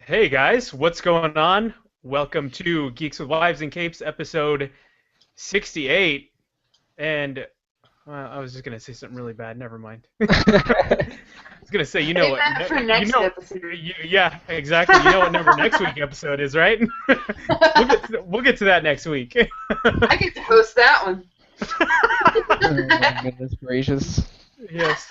Hey guys, what's going on? Welcome to Geeks with Wives and Capes, episode 68. And I was just gonna say something really bad. Never mind. I was gonna say, you know Save what? that for next episode. Yeah, exactly. You know what number next week episode is, right? We'll get to that next week. I get to host that one. Oh my goodness gracious. Yes.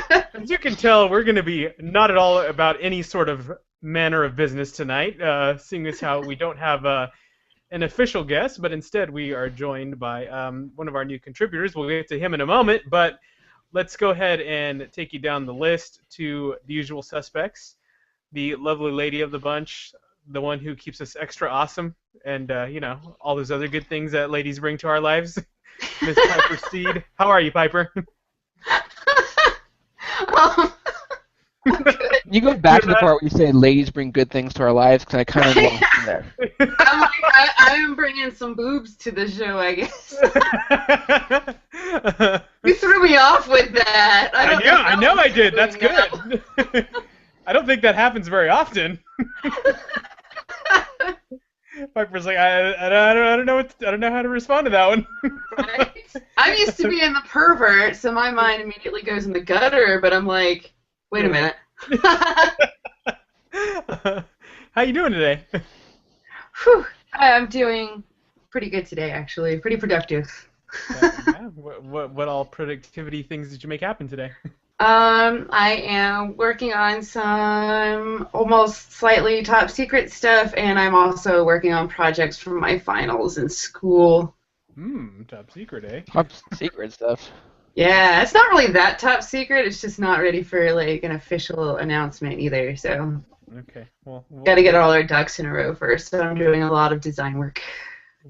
As you can tell, we're gonna be not at all about any sort of manner of business tonight, seeing as how we don't have an official guest, but instead we are joined by one of our new contributors. We'll get to him in a moment, but let's go ahead and take you down the list to the usual suspects. The lovely lady of the bunch, the one who keeps us extra awesome, and all those other good things that ladies bring to our lives. Miss Piper Steed. How are you, Piper? You go back to the part where you say ladies bring good things to our lives, because I kind of lost you there. I'm like, I am bringing some boobs to the show, I guess. You threw me off with that. I know I did. That's good. I don't think that happens very often. Piper's like, I don't know how to respond to that one. Right? I'm used to being the pervert, so my mind immediately goes in the gutter, but I'm like, wait a minute. How you doing today? Whew, I'm doing pretty good today, actually. Pretty productive. What all productivity things did you make happen today? I am working on some almost slightly top secret stuff, and I'm also working on projects for my finals in school. Top secret, eh? Top secret stuff. Yeah, it's not really that top secret. It's just not ready for like an official announcement either. So okay, well, got to get all our ducks in a row first. So I'm doing a lot of design work.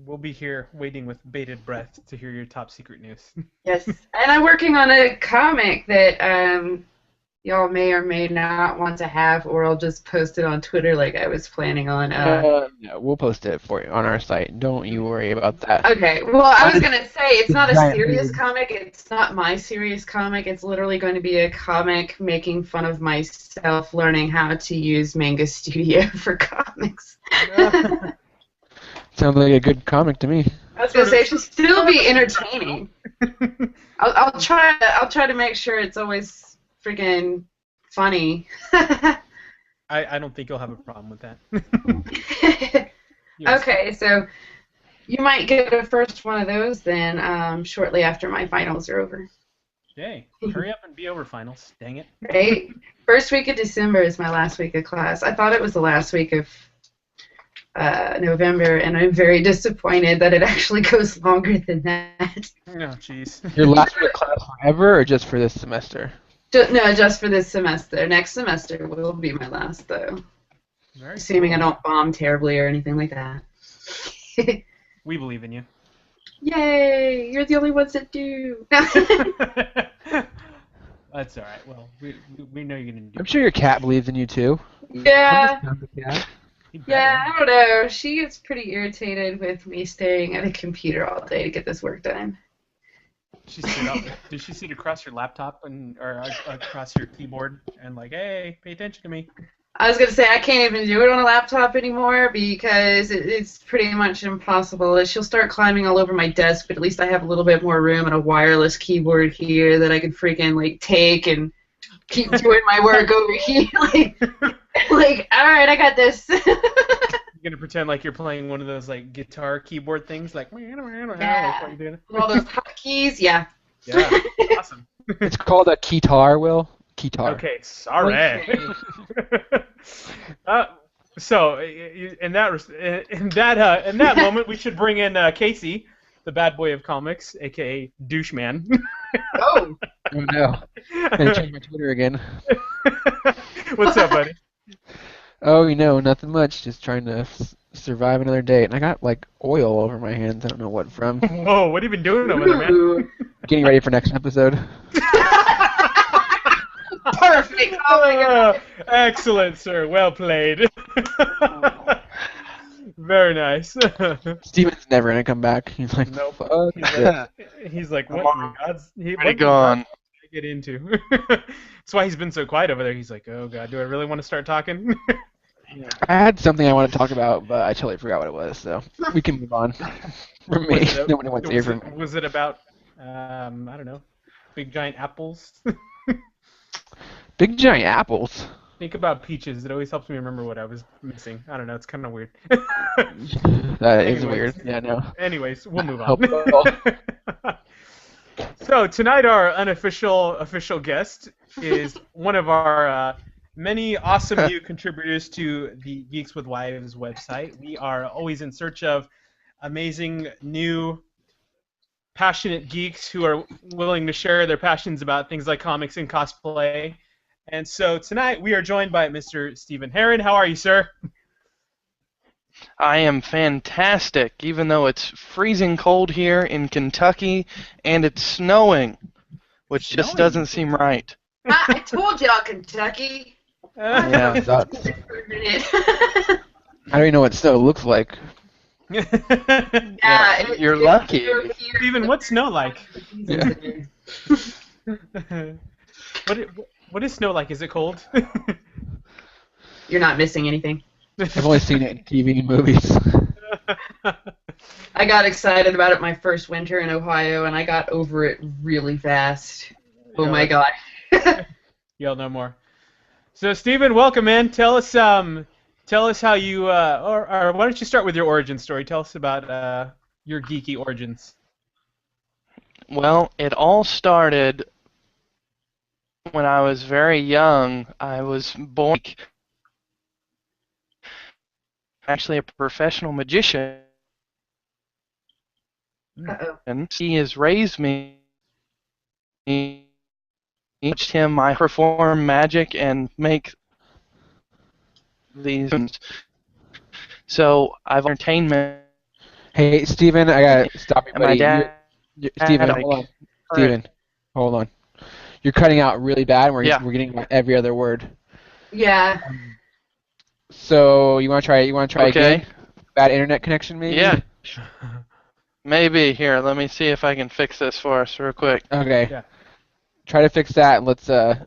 We'll be here waiting with bated breath to hear your top secret news. Yes, and I'm working on a comic that y'all may or may not want to have, or I'll just post it on Twitter like I was planning on. No, we'll post it for you on our site. Don't you worry about that. Okay, well, I was going to say, it's not a serious comic. It's not my serious comic. It's literally going to be a comic making fun of myself learning how to use Manga Studio for comics. Sounds like a good comic to me. I was going to say, it should still be entertaining. I'll try to make sure it's always freaking funny. I don't think you'll have a problem with that. Yes. Okay, so you might get a first one of those then shortly after my finals are over. Yay. Hurry up and be over finals. Dang it. Right? First week of December is my last week of class. I thought it was the last week of November, and I'm very disappointed that it actually goes longer than that. Oh, jeez. Your last week of class forever, or just for this semester? No, just for this semester. Next semester will be my last, though. Very Assuming cool. I don't bomb terribly or anything like that. We believe in you. Yay! You're the only ones that do. That's all right. Well, we know you're gonna do. I'm sure your cat believes in you too. Yeah. I'm just the cat. Yeah, I don't know. She gets pretty irritated with me staring at a computer all day to get this work done. Did she sit across your laptop or across your keyboard and like, hey, pay attention to me? I was going to say, I can't even do it on a laptop anymore because it's pretty much impossible. She'll start climbing all over my desk, but at least I have a little bit more room and a wireless keyboard here that I can freaking like take and keep doing my work over here. Like, all right, I got this. You're gonna pretend like you're playing one of those like guitar keyboard things, like Yeah. like what you doing? All those hotkeys, yeah. Yeah, awesome. It's called a keytar, Will. Keytar. Okay, sorry. So in that moment, we should bring in Casey, the bad boy of comics, aka Doucheman. Oh. Oh no. I gotta change my Twitter again. What's up, buddy? Oh, nothing much. Just trying to survive another day. And I got, like, oil over my hands. I don't know what from. Whoa, what have you been doing over there, man? Ooh. Getting ready for next episode. Perfect. Oh my god. Excellent, sir. Well played. Very nice. Steven's never gonna come back. He's like, Nope. fuck. He's like, what in God's... Pretty gone. Get into. That's why he's been so quiet over there. He's like, oh god, do I really want to start talking? I had something I wanted to talk about, but I totally forgot what it was, so we can move on. From me, nobody wants to hear from me. Was it about, I don't know, big giant apples? Big giant apples. Think about peaches. It always helps me remember what I was missing. I don't know. It's kind of weird. That is weird. Yeah, no. Anyways, we'll move Hope on. so. So tonight our official guest is one of our many awesome new contributors to the Geeks with Wives website. We are always in search of amazing new passionate geeks who are willing to share their passions about things like comics and cosplay. And so tonight we are joined by Mr. Stephen Herron. How are you, sir? I am fantastic, even though it's freezing cold here in Kentucky and it's snowing, which just doesn't seem right. I told y'all, Kentucky. Yeah, it sucks. For a minute. I don't even know what snow looks like. Yeah, You're lucky. Stephen, what's snow like? Yeah. What is snow like? Is it cold? You're not missing anything. I've only seen it in TV and movies. I got excited about it my first winter in Ohio, and I got over it really fast. Oh my god. You'll know more. So, Stephen, welcome in. Tell us how you, or why don't you start with your origin story? Tell us about your geeky origins. Well, it all started when I was very young. I was born actually a professional magician, Uh-oh. and he has raised me. Teach him I perform magic and make these. So I've entertainment. Hey, Steven, I gotta stop you, And my buddy. dad. Steven, hold on. Steven, hold on. You're cutting out really bad, and we're getting every other word. Yeah. So you want to try? Okay. Again? Bad internet connection, maybe? Yeah. Maybe. Here, let me see if I can fix this for us real quick. Okay. Yeah. Try to fix that, and let's. I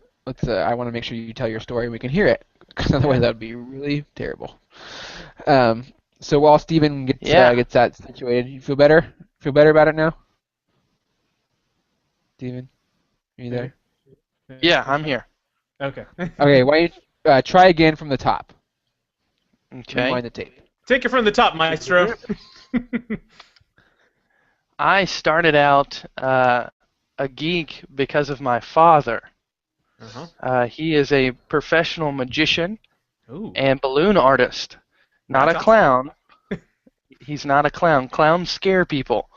want to make sure you tell your story and we can hear it, because otherwise that would be really terrible. So while Steven gets that situated, you feel better? Feel better about it now? Steven, are you there? Yeah, I'm here. Okay. Okay. Why don't you try again from the top? Okay. Rewind the tape. Take it from the top, maestro. I started out a geek because of my father. Uh-huh. He is a professional magician Ooh. and balloon artist. Not That's a clown. He's not a clown. Clowns scare people.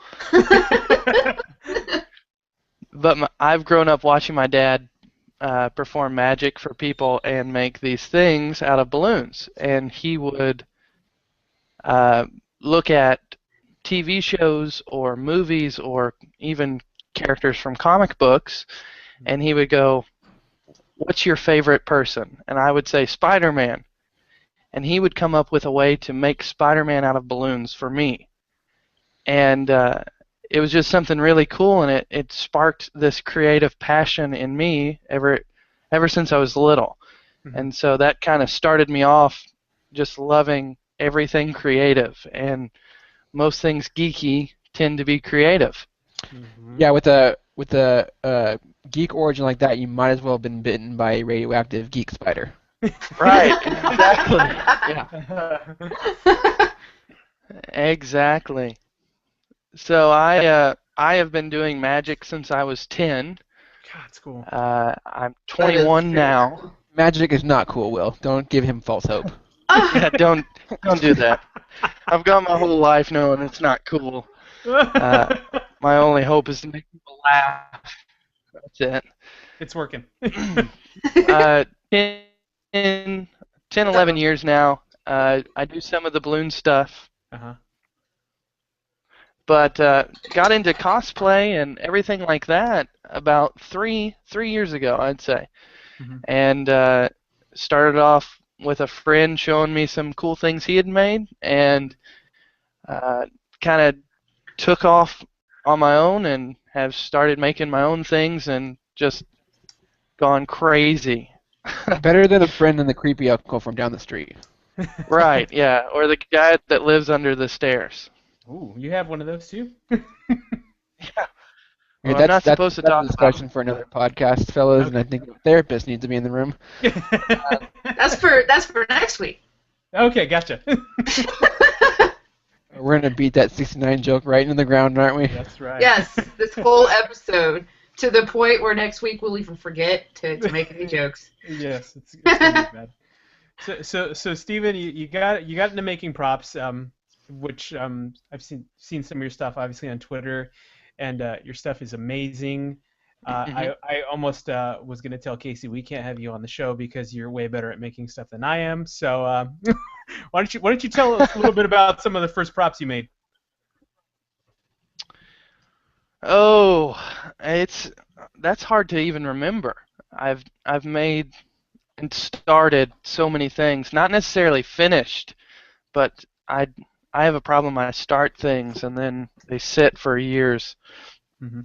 But I've grown up watching my dad perform magic for people and make these things out of balloons. And he would look at TV shows or movies or even characters from comic books, and he would go, "What's your favorite person?" And I would say, "Spider-Man." And he would come up with a way to make Spider-Man out of balloons for me. And it was just something really cool, and it sparked this creative passion in me ever since I was little. Mm-hmm. And so that kind of started me off just loving everything creative, and most things geeky tend to be creative. Mm-hmm. Yeah, with a geek origin like that, you might as well have been bitten by a radioactive geek spider. Right, exactly. Yeah. Exactly. So I have been doing magic since I was 10. God, it's cool. I'm 21 now. Magic is not cool, Will. Don't give him false hope. Yeah, don't do that. I've gone my whole life knowing it's not cool. My only hope is to make people laugh. That's it. It's working. 10, 11 years now. I do some of the balloon stuff. Uh-huh. But got into cosplay and everything like that about three years ago, I'd say. Mm-hmm. And started off with a friend showing me some cool things he had made, and kind of took off on my own and have started making my own things and just gone crazy. Better than a friend and the creepy uncle from down the street. Right, yeah, or the guy that lives under the stairs. Ooh, you have one of those too? Yeah. Okay, Well, I'm not that's supposed to that's a talk about. discussion for another podcast, fellas, and I Okay. think a therapist needs to be in the room. That's for next week. Okay, gotcha. We're gonna beat that 69 joke right into the ground, aren't we? That's right. Yes, this whole episode, to the point where next week we'll even forget to make any jokes. Yes, it's gonna be bad. So Stephen, you got into making props, which I've seen some of your stuff obviously on Twitter, and your stuff is amazing. I almost was gonna tell Casey we can't have you on the show because you're way better at making stuff than I am. So why don't you tell us a little bit about some of the first props you made? Oh, that's hard to even remember. I've made and started so many things, not necessarily finished, but I have a problem. I start things and then they sit for years. Mm-hmm.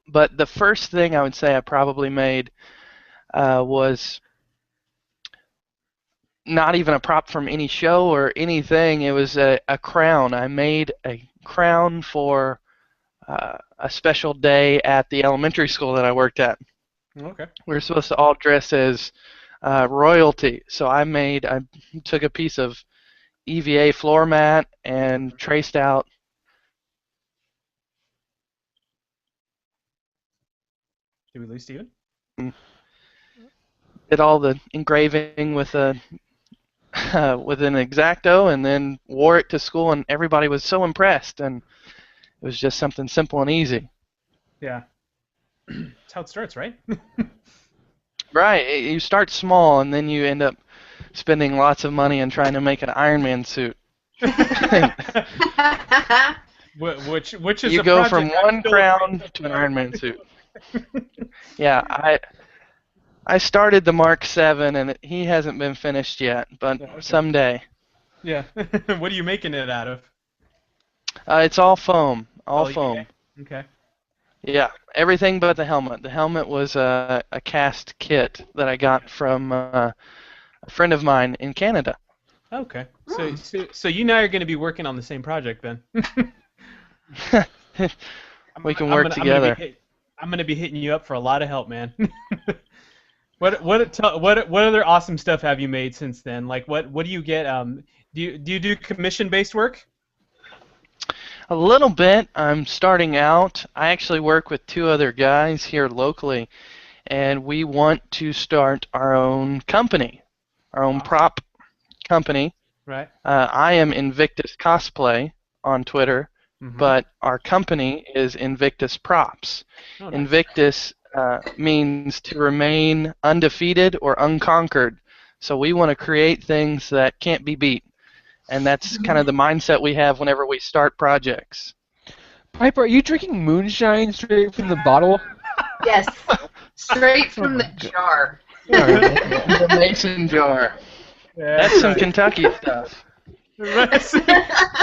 But the first thing I would say I probably made was not even a prop from any show or anything. It was a crown. I made a crown for a special day at the elementary school that I worked at. Okay. We were supposed to all dress as royalty. So I took a piece of EVA floor mat and traced out. Did we lose Stephen? Did all the engraving with with an X-Acto, and then wore it to school, and everybody was so impressed. And it was just something simple and easy. Yeah. That's how it starts, right? Right. You start small, and then you end up spending lots of money and trying to make an Iron Man suit. Which is You a go project from I'm one still crown afraid to an Iron Man suit. Yeah, I started the Mark 7, and he hasn't been finished yet, but Okay. someday. Yeah. What are you making it out of? It's all foam. All Oh, foam. Okay. Yeah, everything but the helmet. The helmet was a cast kit that I got from a friend of mine in Canada. Okay. So you and I are going to be working on the same project then. We can work together. I'm going to be hitting you up for a lot of help, man. What other awesome stuff have you made since then? Like what do you get? Do you do commission-based work? A little bit. I'm starting out. I actually work with two other guys here locally, and we want to start our own company, our own prop company. Right. I am Invictus Cosplay on Twitter, Mm-hmm. but our company is Invictus Props. Oh, nice. Invictus means to remain undefeated or unconquered. So we want to create things that can't be beat. And that's kind of the mindset we have whenever we start projects. Piper, are you drinking moonshine straight from the bottle? Yes, straight from the jar. The mason jar. Yeah, That's some right. Kentucky stuff. Right.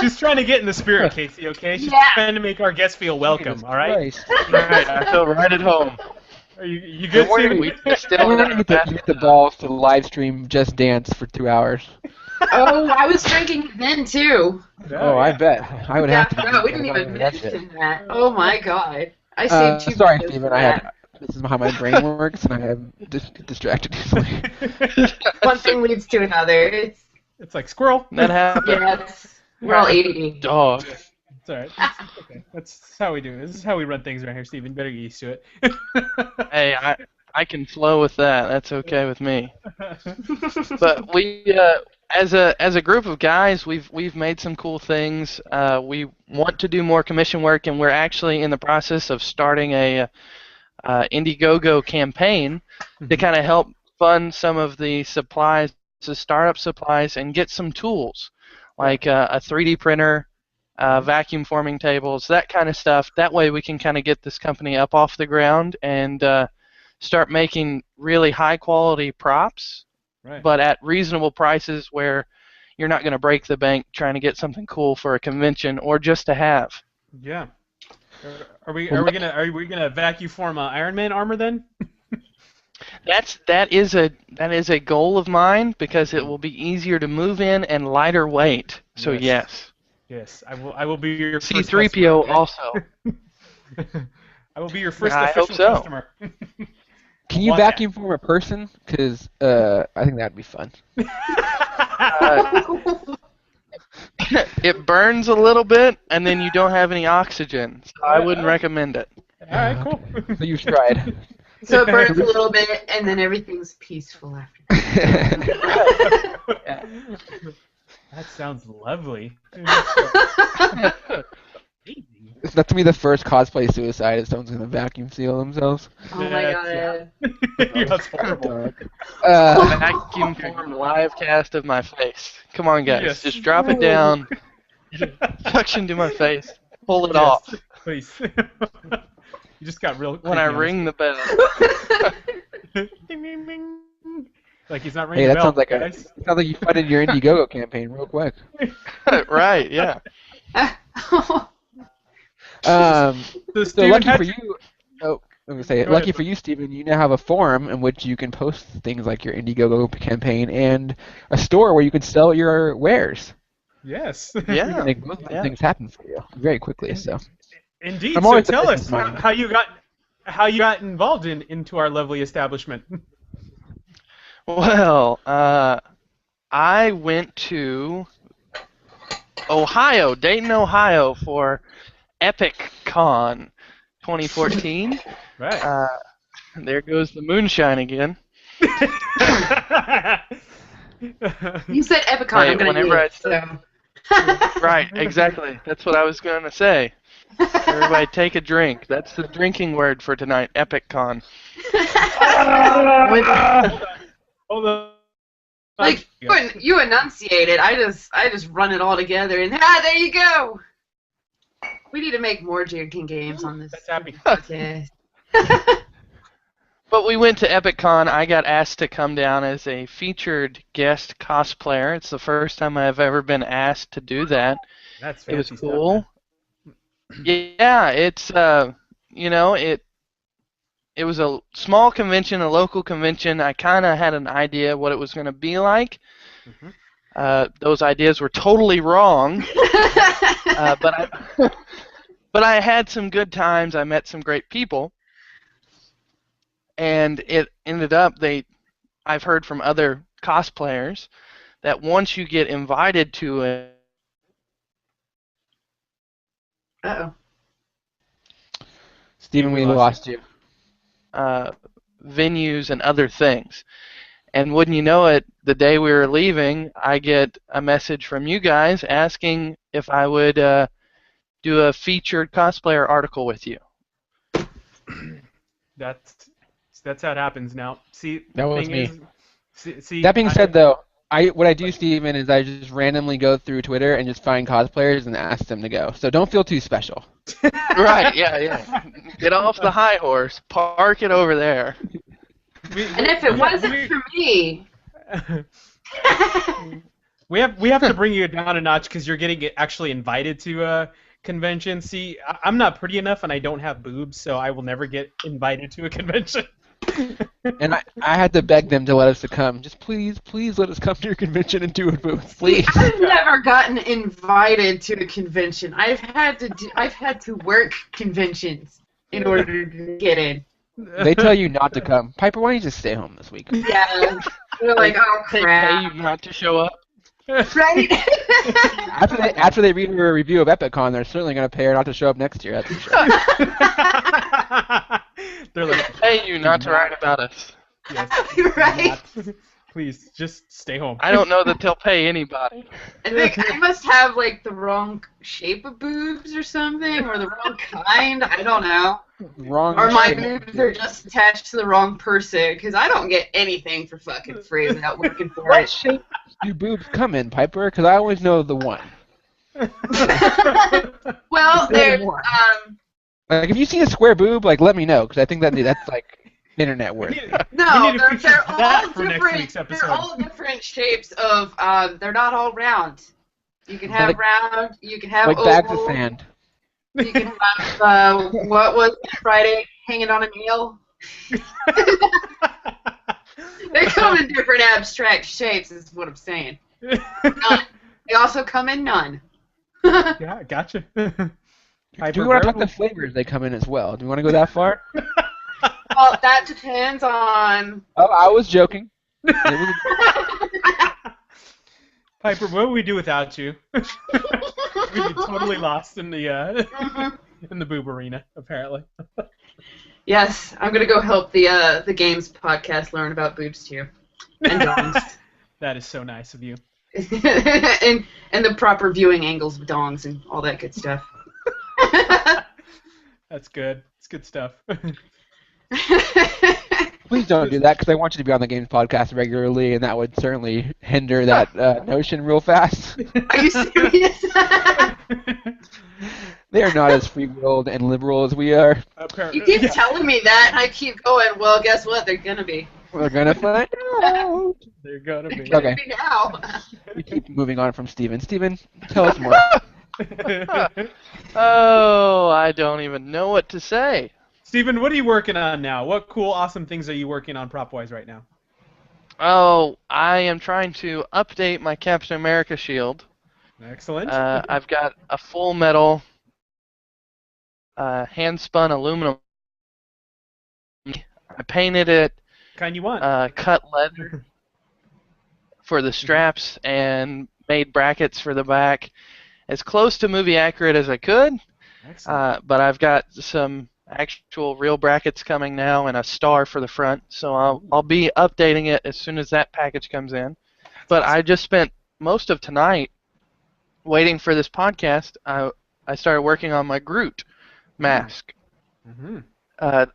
She's trying to get in the spirit, Casey. Okay, she's Yeah. trying to make our guests feel welcome. All right. Christ. Right, I feel right at home. Are you good, Don't worry, Stephen? we I'm still gonna get the balls to live stream Just Dance for 2 hours. Oh, I was drinking then too. Oh, I bet. I would have to. No, we didn't even mention that. Oh my god. I saved 2 Sorry, videos Stephen. for I that. had. This is how my brain works, and I have distracted easily. One thing leads to another. It's like squirrel. That happened. Yes. We're all ADD. Dog. It's all right. It's okay. That's how we do it. This is how we run things around here, Stephen. Better get used to it. Hey, I can flow with that. That's okay with me. But we, as a group of guys, we've made some cool things. We want to do more commission work, and we're actually in the process of starting a Indiegogo campaign to kind of help fund some of the supplies, the startup supplies, and get some tools like a 3D printer, vacuum forming tables, that kind of stuff. That way we can kind of get this company up off the ground and start making really high quality props, Right. but at reasonable prices where you're not going to break the bank trying to get something cool for a convention or just to have. Yeah. Are we gonna vacuum form Iron Man armor then? That is a goal of mine because it will be easier to move in and lighter weight. So yes. Yes, I will be your first C-3PO customer, also. I will be your first I hope official so. customer. Can you vacuum form a person? Because I think that'd be fun. It burns a little bit, and then you don't have any oxygen. So I wouldn't recommend it. All right, cool. So you've tried. So it burns a little bit, and then everything's peaceful after. That sounds lovely. That's gonna be the first cosplay suicide if someone's gonna vacuum seal themselves. Oh my god. That's horrible. Vacuum form live cast of my face. Come on, guys, Yes. just drop it down. Suction to my face. Pull it off. Please. You just got real. When I creepy on ring the bell. Ding, ding, ding. Like he's not ringing Hey, the that bell. sounds like you funded your Indiegogo campaign real quick. Right, yeah. So Steven, lucky how'd for you- you. Oh, I'm gonna say it. Go Lucky ahead. for you, Stephen. You now have a forum in which you can post things like your Indiegogo campaign and a store where you can sell your wares. Yes. You Yeah. can make both of those things happen for you very quickly. So Indeed. I'm So always a tell us businessman. how you got involved into our lovely establishment. Well, I went to Ohio, Dayton, Ohio, for Epic Con 2014. Right. There goes the moonshine again. You said Epicon, Hey, I'm gonna whenever leave, so. Right, exactly. That's what I was going to say. Everybody take a drink. That's the drinking word for tonight, Epic Con. Hold on. Like you enunciate it. I just run it all together and there you go. We need to make more drinking games on this That's happy. podcast. But we went to Epic Con. I got asked to come down as a featured guest cosplayer. It's the first time I've ever been asked to do that. That's It was fancy cool. Stuff, Yeah, it's it was a small convention, a local convention. I kind of had an idea what it was going to be like. Those ideas were totally wrong, but I had some good times. I met some great people, and it ended up I've heard from other cosplayers that once you get invited to it. Uh-oh. Stephen, we lost you. Venues and other things. And wouldn't you know it, the day we were leaving, I get a message from you guys asking if I would do a featured cosplayer article with you. That's how it happens now. See, That was thing me. See, That being said, though, what I do, Stephen, is I just randomly go through Twitter and just find cosplayers and ask them to go. So don't feel too special. Right, yeah. Get off the high horse. Park it over there. And if it wasn't for me, we have to bring you down a notch because you're getting actually invited to a convention. See, I'm not pretty enough and I don't have boobs, so I will never get invited to a convention. And I had to beg them to let us to come. Just please let us come to your convention and do a booth, please. I've never gotten invited to a convention. I've had to work conventions in order to get in. They tell you not to come. Piper, why don't you just stay home this week? Yeah. They're like, oh They pay crap. you not to show up. Right? After they read her review of EpicCon, they're certainly going to pay her not to show up next year. That's for sure. They're like, Pay you not to write about us. yes, Right? please, just stay home. I don't know that they'll pay anybody. I think I must have like the wrong shape of boobs or something, or the wrong kind. I don't know. Wrong. Or my shit. boobs are just attached to the wrong person, because I don't get anything for fucking free without working for What it. shape do boobs come in, Piper? Because I always know the one. Well, there's Like, if you see a square boob, like, let me know, because I think that's like internet worth. no, We need to feature they're that all for next different. week's episode. They're all different shapes of. They're not all round. You can have Like- round. You can have Like bags of oval, sand. You can have what was Friday hanging on a nail. They come in different abstract shapes, is what I'm saying. None. They also come in none. Yeah, gotcha. Do we want to talk the flavors they come in as well? Do we want to go that far? Well, that depends on... Oh, I was joking. Piper, what would we do without you? We'd be totally lost in the in the boob arena, apparently. Yes, I'm gonna go help the games podcast learn about boobs too, and dongs, That is so nice of you. and the proper viewing angles of dongs and all that good stuff. That's good. It's good stuff. Please don't do that, because I want you to be on the games podcast regularly, and that would certainly hinder that notion real fast. Are you serious? They are not as free-willed and liberal as we are. You keep telling me that, and I keep going, well, guess what? They're going to be. We're going to find out. They're going to be. They're Okay. gonna be now. We keep moving on from Stephen. Stephen, tell us more. Oh, I don't even know what to say. Stephen, what are you working on now? What cool, awesome things are you working on prop-wise right now? Oh, I am trying to update my Captain America shield. Excellent. I've got a full metal, hand-spun aluminum. I painted it, Kind you want. cut leather for the straps, and made brackets for the back. As close to movie accurate as I could, Excellent. but I've got some actual real brackets coming now and a star for the front, so I'll be updating it as soon as that package comes in. But I just spent most of tonight waiting for this podcast. I started working on my Groot mask. Mm-hmm. I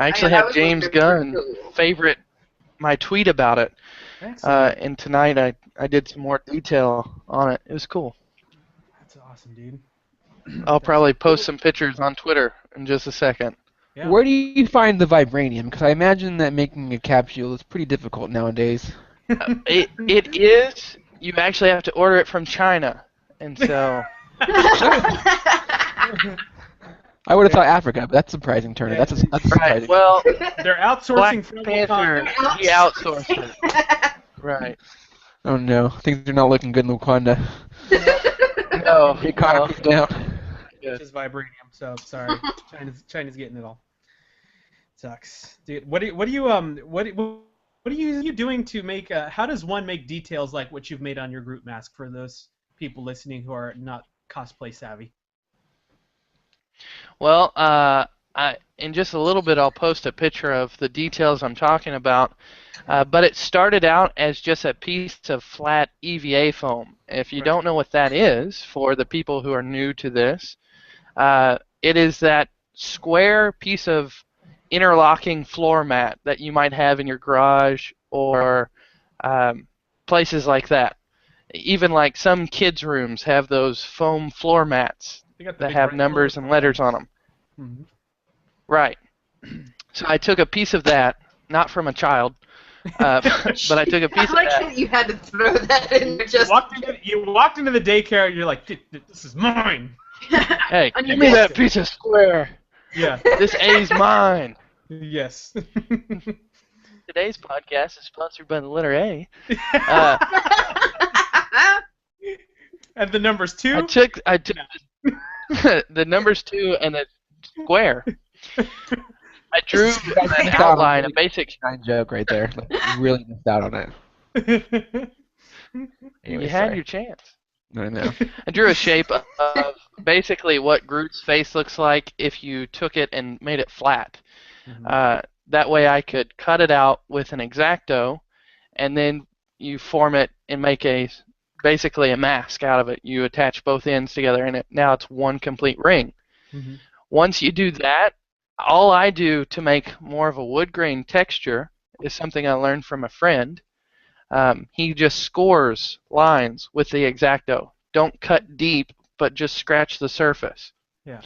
actually that had was James wonderful. Gunn favorite my tweet about it, Excellent. and tonight I did some more detail on it. It was cool. That's awesome, dude. I'll probably post some pictures on Twitter in just a second. Yeah. Where do you find the vibranium? Because I imagine that making a capsule is pretty difficult nowadays. It is. You actually have to order it from China, and so I would have thought Africa, but that's surprising, Turner. That's surprising. right. Well, They're outsourcing Black from Panther, Wakanda. he outsourced it. Right. Oh no, things are not looking good in Wakanda. No. The economy's down. Which is vibranium. So sorry, China's getting it all. Sucks, dude. What are you doing to make? How does one make details like what you've made on your group mask for those people listening who are not cosplay savvy? Well, in just a little bit, I'll post a picture of the details I'm talking about. But it started out as just a piece of flat EVA foam. If you don't know what that is, for the people who are new to this, it is that square piece of interlocking floor mat that you might have in your garage or places like that. Even like some kids' rooms have those foam floor mats that have numbers and letters on them. Mm-hmm. Right. So I took a piece of that, not from a child, but I took a piece of I like that. that you had to throw that in there just... You walked into the daycare and you're like, this is mine. Hey, On give your me that desk. piece of square. Yeah. This A's mine. Yes. Today's podcast is sponsored by the letter A. And the number's 2? I took the numbers 2 and the square. I drew an outline, a basic. Fine joke right there. Like, you really missed out on it. Anyway, You had sorry. your chance. I know. I drew a shape of basically what Groot's face looks like if you took it and made it flat. Mhm. That way I could cut it out with an X-Acto, and then you form it and make basically a mask out of it. You attach both ends together, and now it's one complete ring. Mhm. Once you do that, all I do to make more of a wood grain texture is something I learned from a friend. He just scores lines with the X-Acto. Don't cut deep, but just scratch the surface. Yeah.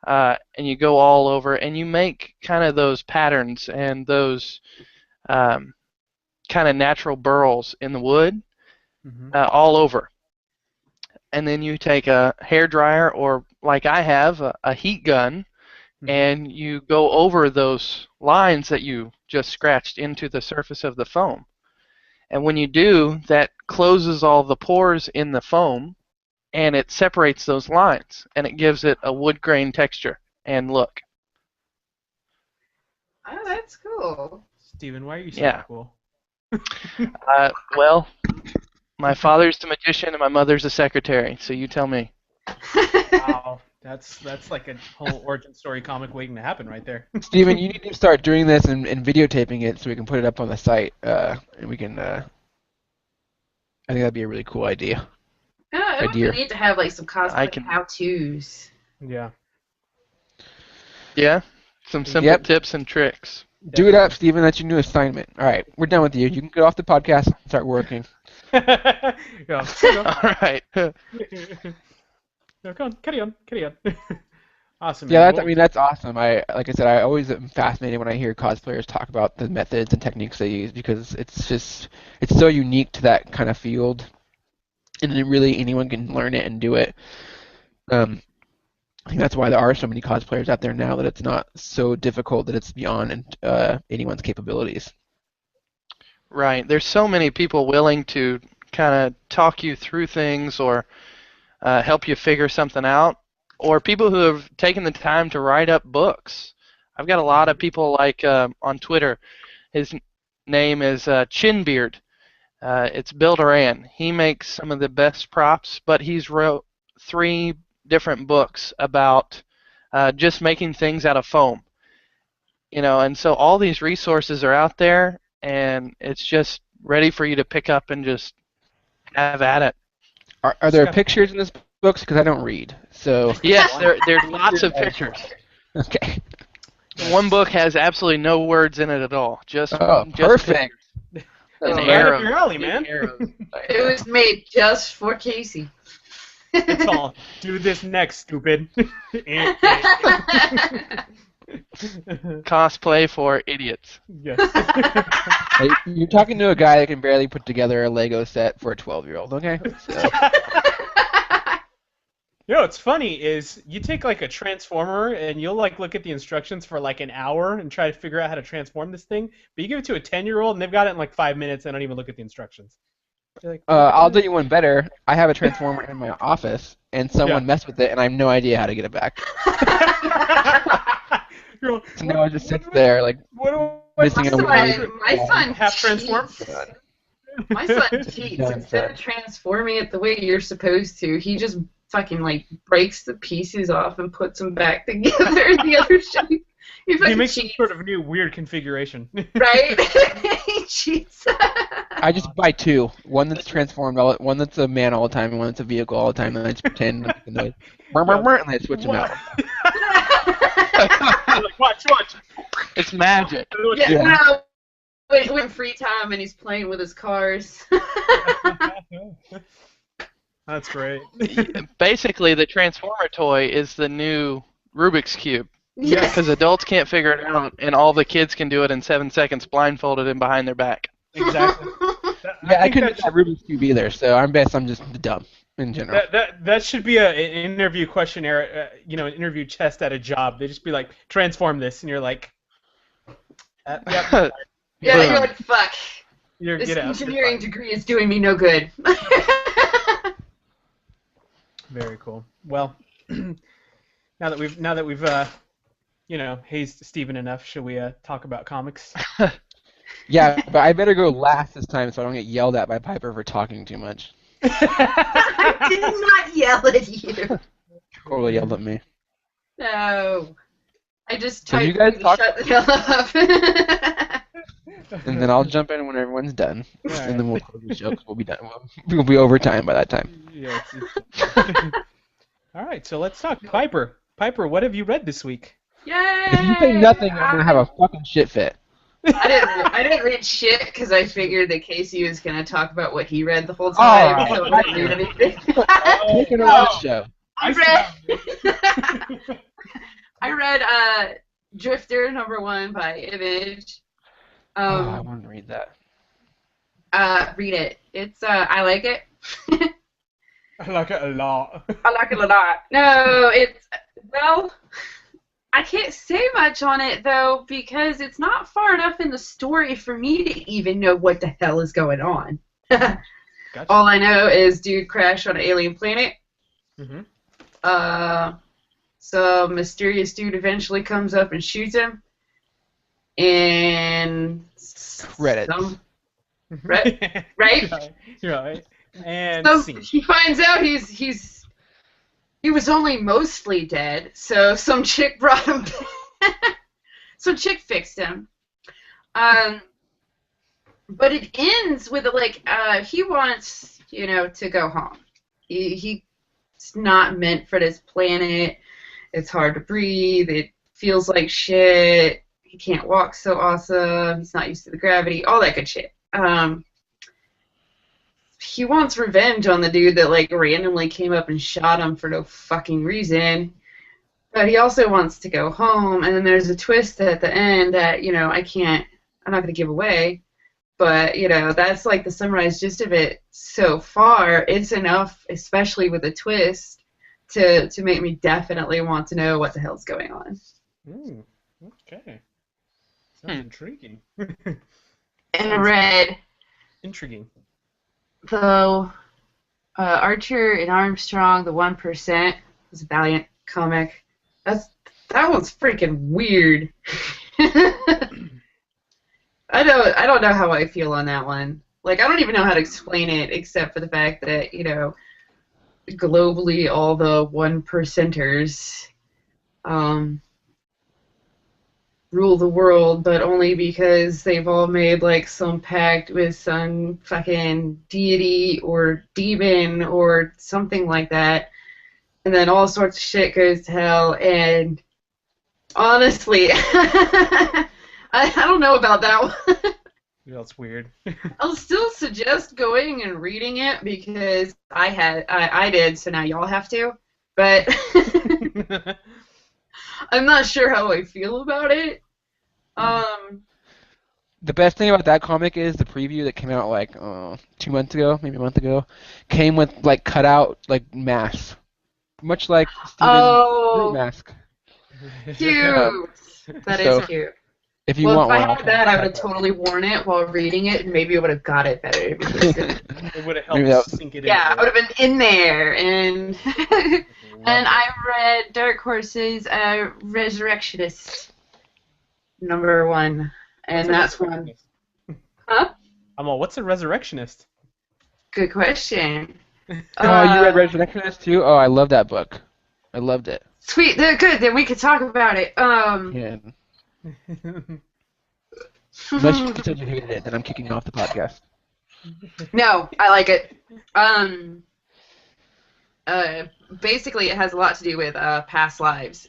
And you go all over, and you make kind of those patterns and those kind of natural burls in the wood Mhm. all over. And then you take a hair dryer, or like I have, a heat gun, Mhm. and you go over those lines that you just scratched into the surface of the foam. And when you do, that closes all the pores in the foam, and it separates those lines, and it gives it a wood grain texture and look. Oh, that's cool. Stephen, why are you so cool? Well, my father's the magician and my mother's a secretary, so you tell me. Wow, that's like a whole origin story comic waiting to happen right there. Steven, you need to start doing this and videotaping it so we can put it up on the site, and we can. I think that'd be a really cool idea. I need to have like some cosplay how-tos. Yeah. Yeah, some simple tips and tricks. Do it up, Steven. That's your new assignment. All right, we're done with you. You can get off the podcast and start working. Yeah. All right. No, come on, carry on. Awesome. Yeah, man. that's awesome. Like I said, I always am fascinated when I hear cosplayers talk about the methods and techniques they use because it's so unique to that kind of field, and really anyone can learn it and do it. I think that's why there are so many cosplayers out there now, that it's not so difficult that it's beyond anyone's capabilities. Right. There's so many people willing to kind of talk you through things or help you figure something out, or people who have taken the time to write up books. I've got a lot of people like on Twitter. His name is Chinbeard. It's Bill Duran. He makes some of the best props, but he's wrote 3 different books about just making things out of foam. And so all these resources are out there, and it's just ready for you to pick up and just have at it. Are there pictures in this book? Because I don't read. So yes, there's lots of pictures. Okay. One book has absolutely no words in it at all. Just perfect. And Right arrows. up your alley, man. It was made just for Casey. It's all, do this next, stupid. Cosplay for idiots. Yes. Hey, you're talking to a guy that can barely put together a Lego set for a 12-year-old, okay? So. What's funny is you take like a transformer and you'll like look at the instructions for like an hour and try to figure out how to transform this thing, but you give it to a 10-year-old and they've got it in like 5 minutes and don't even look at the instructions. Like, I'll do you one better. I have a transformer in my office, and someone messed with it, and I have no idea how to get it back. So now it just sits there, like, missing a my son half transformed. My son cheats. Instead of transforming it the way you're supposed to, he just fucking like breaks the pieces off and puts them back together in the other shape. He makes some sort of new weird configuration. Right? He cheats. I just buy 2. One that's transformed, one that's a man all the time, and one that's a vehicle all the time, and I just pretend like the noise. And I switch them out. Like, watch. It's magic. Yeah. No, when free time and he's playing with his cars. That's great. Basically, the Transformer toy is the new Rubik's Cube. Yeah. Because adults can't figure it out, and all the kids can do it in 7 seconds blindfolded and behind their back. Exactly. I couldn't do that Rubik's Cube either, so I'm just dumb in general. That should be an interview questionnaire, an interview test at a job. They just be like, transform this, and you're like, yeah, you're like, fuck. This engineering degree is doing me no good. Very cool. Well, now that we've hazed Stephen enough, should we talk about comics? Yeah, but I better go last this time so I don't get yelled at by Piper for talking too much. I did not yell at you. Totally yelled at me. No. I just So tried you guys to talk, shut the hell up. and then I'll jump in when everyone's done, All right. and then we'll close the show because we'll be done. We'll be over time by that time. Yeah. All right, so let's talk. Piper, what have you read this week? Yay! If you say nothing, I'm gonna have a fucking shit fit. I didn't read shit because I figured that Casey was going to talk about what he read the whole time. So I didn't read anything. Taking over the show. I read Drifter #1 by Image. I want to read that. Read it. It's I like it. I like it a lot. I like it a lot. No, it's I can't say much on it, though, because it's not far enough in the story for me to even know what the hell is going on. Gotcha. All I know is dude crashed on an alien planet. Mm-hmm. Some mysterious dude eventually comes up and shoots him. And... Credits. Right? Right. And So scene. he finds out he was only mostly dead, so some chick brought him back. Some chick fixed him. But it ends with he wants, to go home. He's not meant for this planet. It's hard to breathe. It feels like shit. He can't walk so awesome. He's not used to the gravity. All that good shit. He wants revenge on the dude that randomly came up and shot him for no fucking reason. But he also wants to go home, and then there's a twist at the end that, I'm not going to give away. But, that's the summarized gist of it so far. It's enough, especially with a twist, to make me definitely want to know what the hell's going on. Ooh, okay. Sounds intriguing. And read... Intriguing. So, Archer and Armstrong, the 1%, was a Valiant comic. That one's freaking weird. I don't know how I feel on that one. I don't even know how to explain it, except for the fact that globally all the 1%ers rule the world, but only because they've all made some pact with some fucking deity or demon or something like that, and then all sorts of shit goes to hell. And honestly, I don't know about that one. That's weird. I'll still suggest going and reading it because I did, so now y'all have to. But I'm not sure how I feel about it. The best thing about that comic is the preview that came out 2 months ago, maybe a month ago, came with cut out masks, much like Stephen's mask. Cute. That is cute. If you if want I one, had that, I would have totally worn it while reading it, and maybe I would have got it better. Because it would have helped sink it in. Yeah, I would have been in there. And and I read Dark Horse's Resurrectionist #1, and that's one. Huh? I'm all, what's a resurrectionist? Good question. You read Resurrectionist too? Oh, I love that book. I loved it. Sweet, good. Then we could talk about it. Yeah. Unless you said you hated it, then I'm kicking off the podcast. No, I like it. Basically, it has a lot to do with past lives,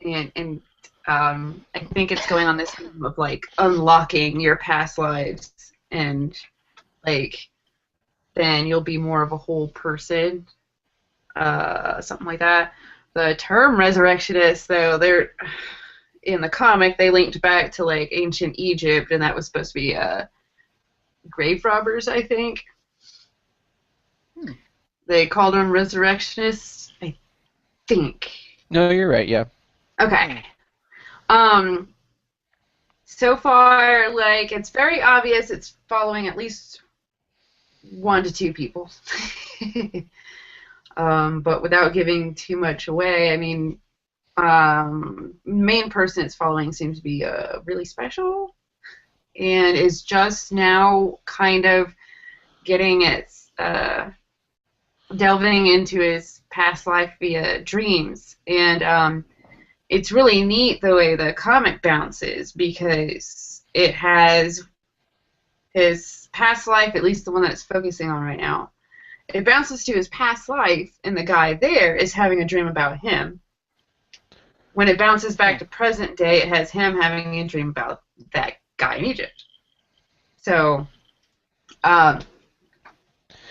and I think it's going on this theme of unlocking your past lives, and then you'll be more of a whole person, something like that. The term resurrectionist, though, they're in the comic they linked back to ancient Egypt, and that was supposed to be grave robbers, I think. They called them resurrectionists, I think. No, you're right. Yeah. Okay. So far, it's very obvious it's following at least 1 to 2 people. But without giving too much away, I mean, main person it's following seems to be really special, and is just now kind of getting its delving into his past life via dreams. And it's really neat the way the comic bounces, because it has his past life, at least the one that it's focusing on right now. It bounces to his past life, and the guy there is having a dream about him. When it bounces back to present day, it has him having a dream about that guy in Egypt. So,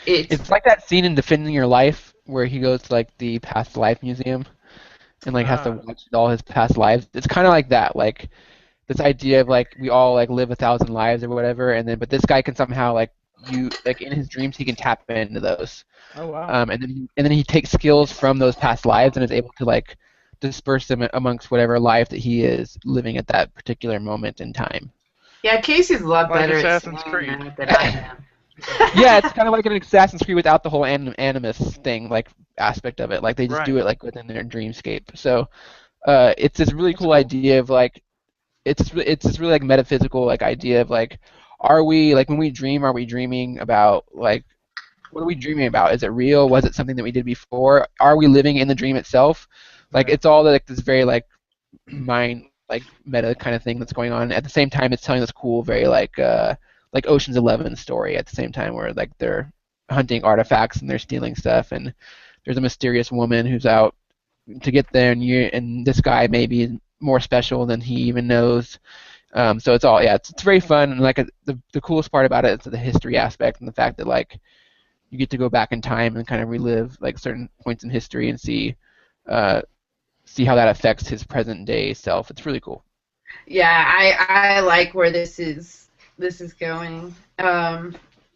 it's like that scene in Defending Your Life where he goes to the past life museum and has to watch all his past lives. It's kind of like that, this idea of we all live 1,000 lives or whatever, and then but this guy can somehow in his dreams he can tap into those. Oh wow. And then he takes skills from those past lives and is able to disperse them amongst whatever life that he is living at that particular moment in time. Yeah, Casey's a lot Like better at Assassin's saying Creed. that than I am. Yeah, it's kind of like an Assassin's Creed without the whole animus thing, like aspect of it. Like they just do it like within their dreamscape. So it's this really cool idea of like it's this really like metaphysical like idea of like, are we like when we dream, are we dreaming about like what are we dreaming about? Is it real? Was it something that we did before? Are we living in the dream itself? Like it's all like this very like mind like meta kind of thing that's going on. At the same time, it's telling this cool very like Ocean's 11 story at the same time where like they're hunting artifacts and they're stealing stuff and there's a mysterious woman who's out to get there and this guy may be more special than he even knows. So it's all it's very fun and like the coolest part about it is the history aspect and the fact that like you get to go back in time and kind of relive like certain points in history and see how that affects his present day self. It's really cool. Yeah, I like where this is going.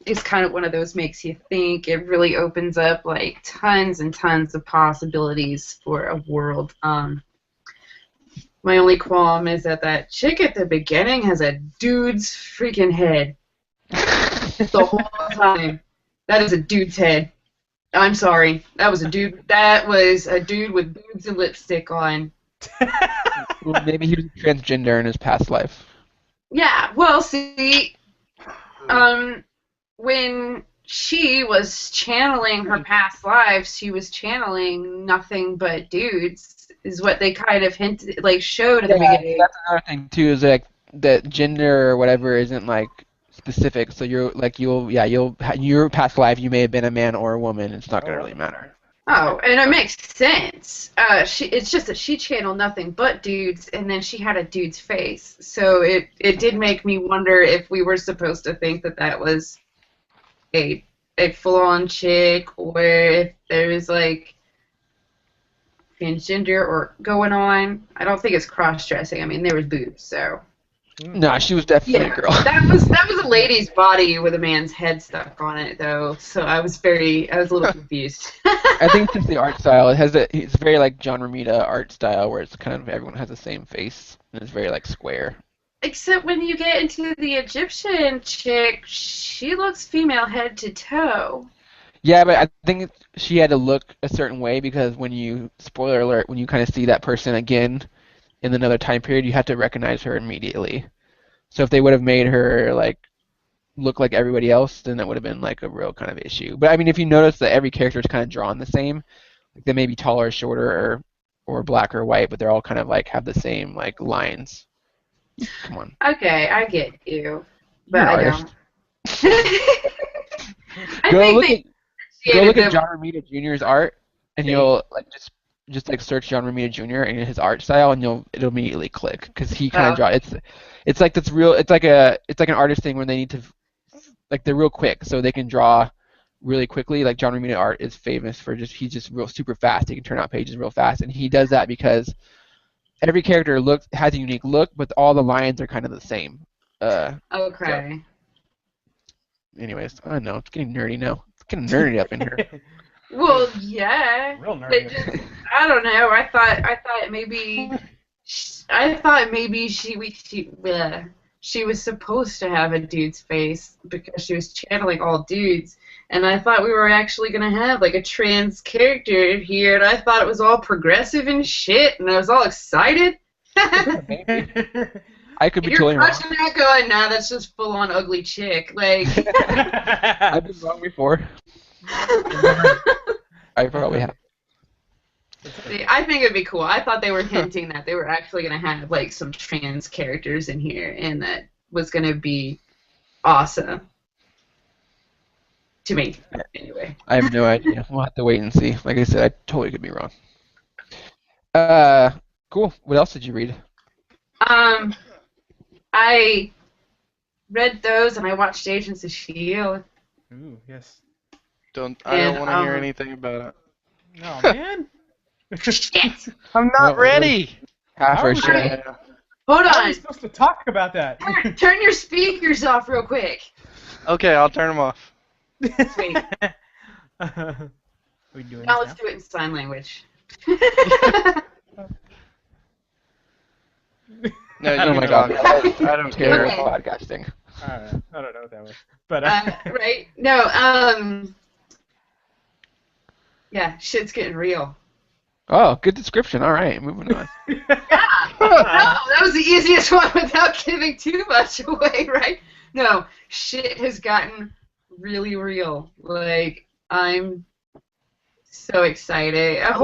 It's kind of one of those makes you think. It really opens up like tons and tons of possibilities for a world. My only qualm is that chick at the beginning has a dude's freaking head the whole time. That is a dude's head. I'm sorry. That was a dude. That was a dude with boobs and lipstick on. Well, maybe he was transgender in his past life. Yeah. Well, see, when she was channeling her past lives, she was channeling nothing but dudes. Is what they kind of hinted, like showed at the beginning. That's another thing too. Is like that gender or whatever isn't like specific, so you're like your past life you may have been a man or a woman. It's not gonna really matter. Oh, and it makes sense. It's just that she channeled nothing but dudes, and then she had a dude's face. So it did make me wonder if we were supposed to think that was a full-on chick, or if there was like transgender or going on. I don't think it's cross-dressing. I mean, there was boobs, so. No, she was definitely a girl. That was a lady's body with a man's head stuck on it, though. So I was a little confused. I think it's just the art style. It's very like John Romita art style, where it's kind of everyone has the same face and it's very like square. Except when you get into the Egyptian chick, she looks female head to toe. Yeah, but I think she had to look a certain way because spoiler alert, when you kind of see that person again in another time period, you have to recognize her immediately. So if they would have made her like look like everybody else, then that would have been like a real kind of issue. But I mean, if you notice that every character is kind of drawn the same, like they may be taller or shorter or black or white, but they're all kind of like have the same like lines. Come on. Okay, I get you, but I don't. Go look at John Romita Jr.'s art, and you'll like just like search John Romita Jr. and his art style, and it'll immediately click because he kind of draw. It's like that's real. It's like an artist thing where they need to like they're real quick, so they can draw really quickly. Like John Romita art is famous for he's just real super fast. He can turn out pages real fast, and he does that because every character has a unique look, but all the lines are kind of the same. Okay. So. Anyways, I don't know. It's getting nerdy now. It's getting nerdy up in here. Well, yeah. Real nerdy. I don't know. I thought maybe she was supposed to have a dude's face because she was channeling all dudes, and I thought we were actually gonna have like a trans character here, and I thought it was all progressive and shit, and I was all excited. I could be totally wrong. You're watching that going, nah, that's just full-on ugly chick. Like, I've been wrong before. I probably have. I think it'd be cool. I thought they were hinting that they were actually going to have like some trans characters in here, and that was going to be awesome. To me, anyway. I have no idea. We'll have to wait and see. Like I said, I totally could be wrong. Cool. What else did you read? I read those and I watched Agents of S.H.I.E.L.D. Ooh, yes. I don't want to hear anything about it. No, man. Shit! I'm not ready! Half or sure. Hold How are we on. supposed to talk about that? Turn your speakers off real quick. Okay, I'll turn them off. Sweet. Are we doing Now this let's do it in sign language. No, you Oh can my talk. god, I don't terrible care. Okay. podcasting. I don't know what that was, but Right? No, yeah, shit's getting real. Oh, good description. All right, moving on. Yeah. No, that was the easiest one without giving too much away, right? No, shit has gotten really real. Like, I'm so excited. are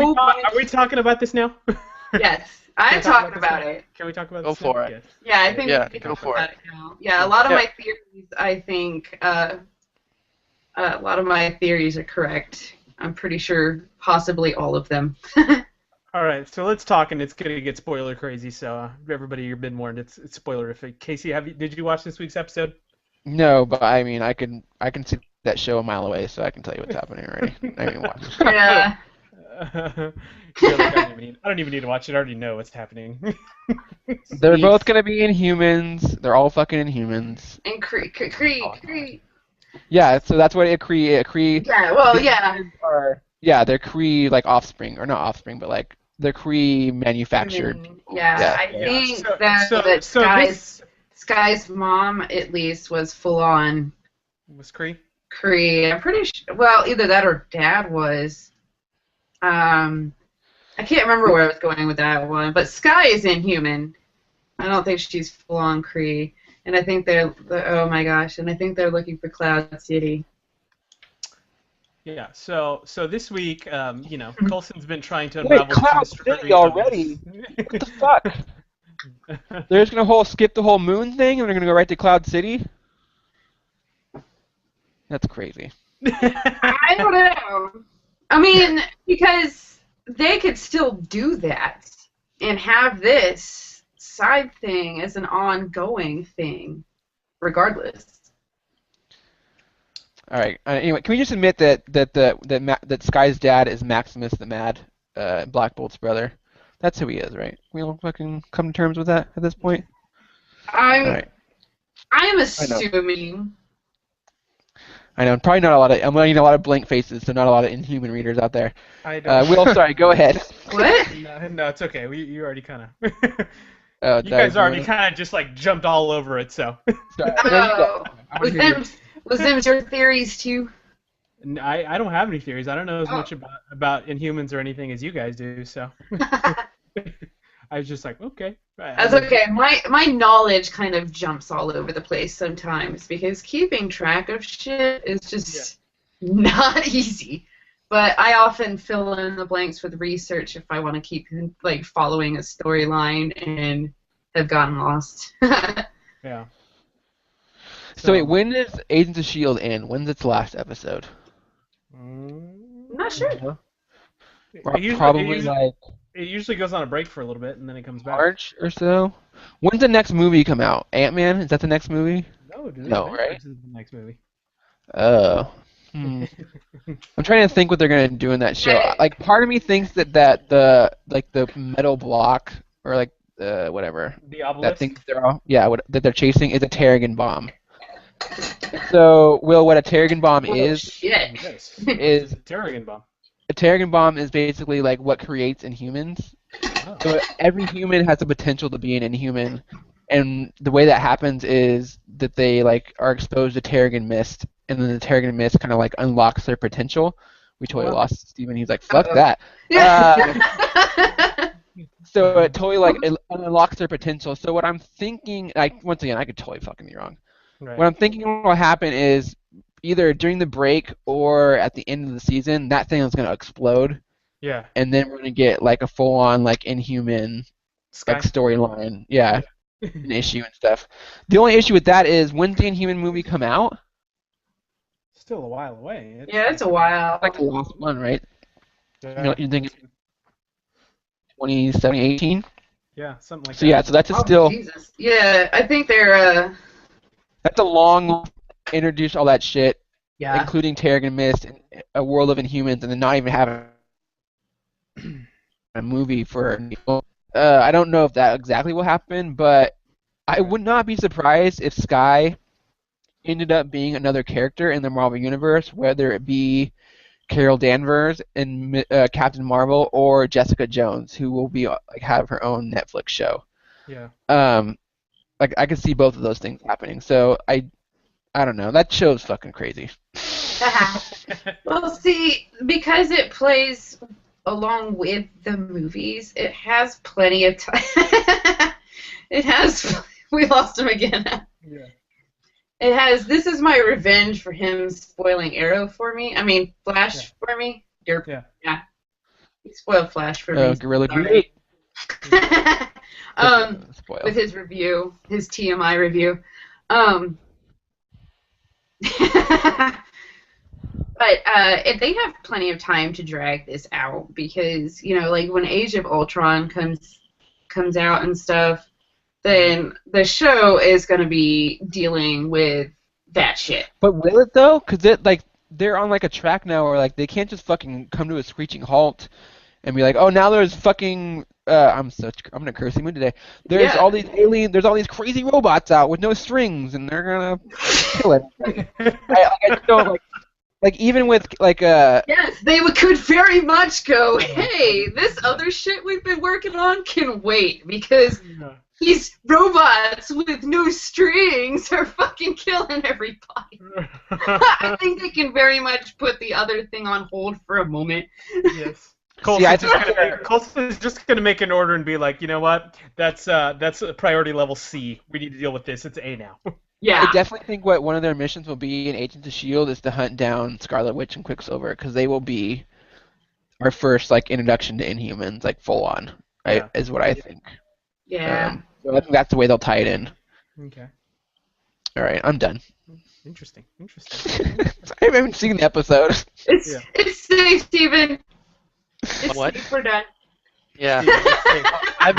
we talking about this now? Yes, Can I'm we talk talking this about now? it. Can we talk about Go this now? for it. Yes. Yeah, I think Yeah, we can go talk for about it now. Yeah, a lot of Yeah. my theories, I think, a lot of my theories are correct. I'm pretty sure possibly all of them. All right, so let's talk, and it's gonna get spoiler crazy. So everybody, you've been warned. It's spoilerific. Casey, did you watch this week's episode? No, but I mean, I can see that show a mile away, so I can tell you what's happening already. I haven't watched it. Yeah. You're like, I don't even need to watch it. I already know what's happening. They're both gonna be Inhumans. They're all fucking Inhumans. And Kree. Yeah, so that's what a Kree. Yeah, well, yeah. Yeah, they're Kree like offspring, or not offspring, but like they're Kree manufactured. Yeah, I think that Sky's mom, at least, was full on Was Kree? Kree. I'm pretty sure. Well, either that or Dad was. I can't remember where I was going with that one, but Sky is Inhuman. I don't think she's full on Kree, and I think oh my gosh, and I think they're looking for Cloud City. Yeah. So this week, Coulson's been trying to unravel Wait, Cloud City already? What the fuck? They're just gonna skip the whole moon thing, and they're gonna go right to Cloud City? That's crazy. I don't know. I mean, because they could still do that and have this side thing as an ongoing thing, regardless. All right. Anyway, can we just admit that Sky's dad is Maximus the Mad, Black Bolt's brother? That's who he is, right? We all fucking come to terms with that at this point. I'm assuming. I know, probably not a lot of. I'm getting a lot of blank faces, so not a lot of Inhuman readers out there. I don't. Will, sorry, go ahead. What? No, it's okay. You already kind of. You You guys already kind of just like jumped all over it, so. Sorry. Oh, was them your theories too? I don't have any theories. I don't know as much about Inhumans or anything as you guys do, so. I was just like, okay. That's okay. My knowledge kind of jumps all over the place sometimes because keeping track of shit is just not easy. But I often fill in the blanks with research if I want to keep like following a storyline and have gotten lost. Yeah. So wait, when does Agents of S.H.I.E.L.D. end? When's its last episode? I'm not sure. It usually goes on a break for a little bit and then it comes back. March or so. When's the next movie come out? Ant-Man? Is that the next movie? No, dude. No, right? This is the next movie. Oh. I'm trying to think what they're gonna do in that show. Like, part of me thinks that the metal block or like whatever The obelisk. that thing that they're chasing is a Terrigen bomb. So, Will, what a Terrigen bomb is Yes. is a Terrigen bomb. a Terrigen bomb is basically like what creates Inhumans. Oh. So every human has the potential to be an Inhuman, and the way that happens is that they like are exposed to Terrigen mist, and then the Terrigen mist kind of like unlocks their potential. We totally lost Stephen. He's like, "Fuck that." So it totally like it unlocks their potential. So what I'm thinking, like once again, I could totally fucking be wrong. Right. What I'm thinking will happen is either during the break or at the end of the season, that thing is gonna explode. Yeah. And then we're gonna get like a full-on like Inhuman like storyline, an issue and stuff. The only issue with that is when's the Inhuman movie come out? Still a while away. It's a while. Like the last one, right? Yeah. You think 2017, 18? Yeah, something like that. So yeah, so that's still. Jesus. Yeah, I think they're. That's a long introduce all that shit, Yeah. including Terrigen Mist, and a world of Inhumans, and then not even having a movie for. I don't know if that exactly will happen, but I would not be surprised if Skye ended up being another character in the Marvel Universe, whether it be Carol Danvers in Captain Marvel, or Jessica Jones, who will be have her own Netflix show. Yeah. Like I could see both of those things happening. So I don't know. That show's fucking crazy. Well, see, because it plays along with the movies, it has plenty of time. It has. We lost him again. Yeah. It has. This is my revenge for him spoiling Arrow for me. I mean, Flash for me. Yeah. He spoiled Flash for me. Gorilla Sorry. Spoil. With his review, his TMI review. But they have plenty of time to drag this out because, you know, like when Age of Ultron comes out and stuff, then the show is going to be dealing with that shit. But will it though? Because they're on like a track now where like they can't just fucking come to a screeching halt and be like, oh, now there's fucking I'm in a cursing mood today. There's all these there's all these crazy robots out with no strings, and they're gonna kill it. I just don't like even with Yes, they could very much go, hey, this other shit we've been working on can wait because these robots with no strings are fucking killing everybody. I think they can very much put the other thing on hold for a moment. Yes. Colson's just gonna make an order and be like, you know what? That's a priority level C. We need to deal with this. It's A now. Yeah. I definitely think what one of their missions will be in Agents of S.H.I.E.L.D. is to hunt down Scarlet Witch and Quicksilver, because they will be our first introduction to Inhumans, full on. Right? Is what I think. Yeah. So I think that's the way they'll tie it in. Okay. All right, I'm done. Interesting. I haven't seen the episode. It's safe, Stephen. It's What? safe. We're done. Yeah. I've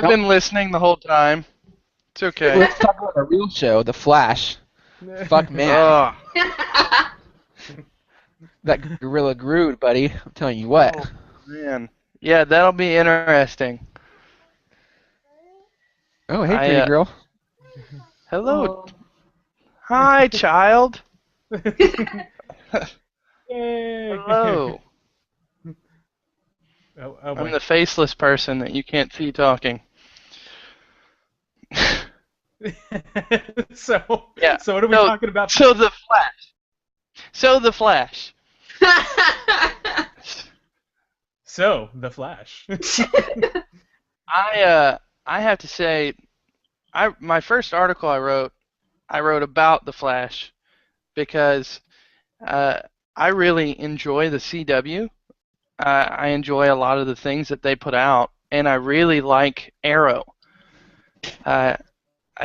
been listening the whole time. It's okay. Let's talk about a real show, The Flash. Fuck man. That gorilla Groot, buddy. I'm telling you what. Oh, man. Yeah, that'll be interesting. Oh, hey, pretty girl. Hello. Hi, child. Hello. I'm the faceless person that you can't see talking. So what are we talking about? So the Flash. So the Flash. I have to say, my first article I wrote about the Flash because I really enjoy the CW. I enjoy a lot of the things that they put out, and I really like Arrow. I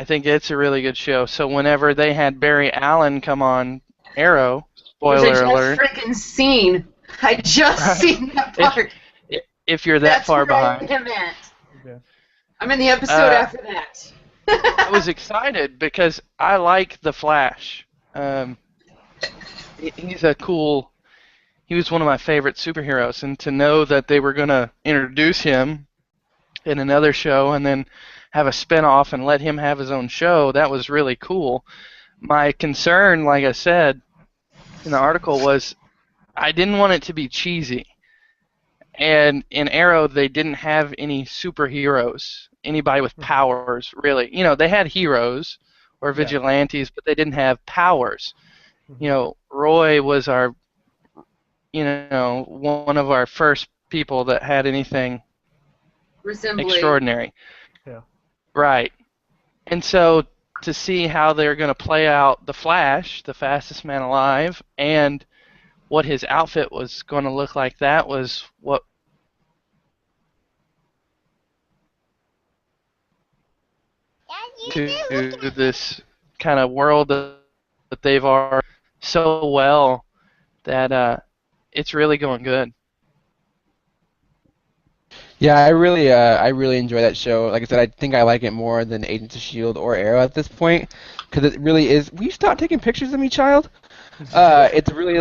think it's a really good show. So whenever they had Barry Allen come on Arrow, spoiler alert. I just freaking seen. I just seen that part. If you're that far behind. I'm in the episode after that. I was excited because I like the Flash. He was one of my favorite superheroes, and to know that they were going to introduce him in another show and then have a spin-off and let him have his own show, that was really cool. My concern, like I said in the article, was I didn't want it to be cheesy. And in Arrow, they didn't have any superheroes, anybody with powers, really. You know, they had heroes or vigilantes, but they didn't have powers. You know, Roy was one of our first people that had anything extraordinary. Yeah. Right. And so to see how they're going to play out the Flash, the fastest man alive, and what his outfit was going to look like, that was what to this kind of world that they've already so well that it's really going good. Yeah, I really enjoy that show. Like I said, I think I like it more than Agents of S.H.I.E.L.D. or Arrow at this point, because it really is. Will you stop taking pictures of me, child? It's really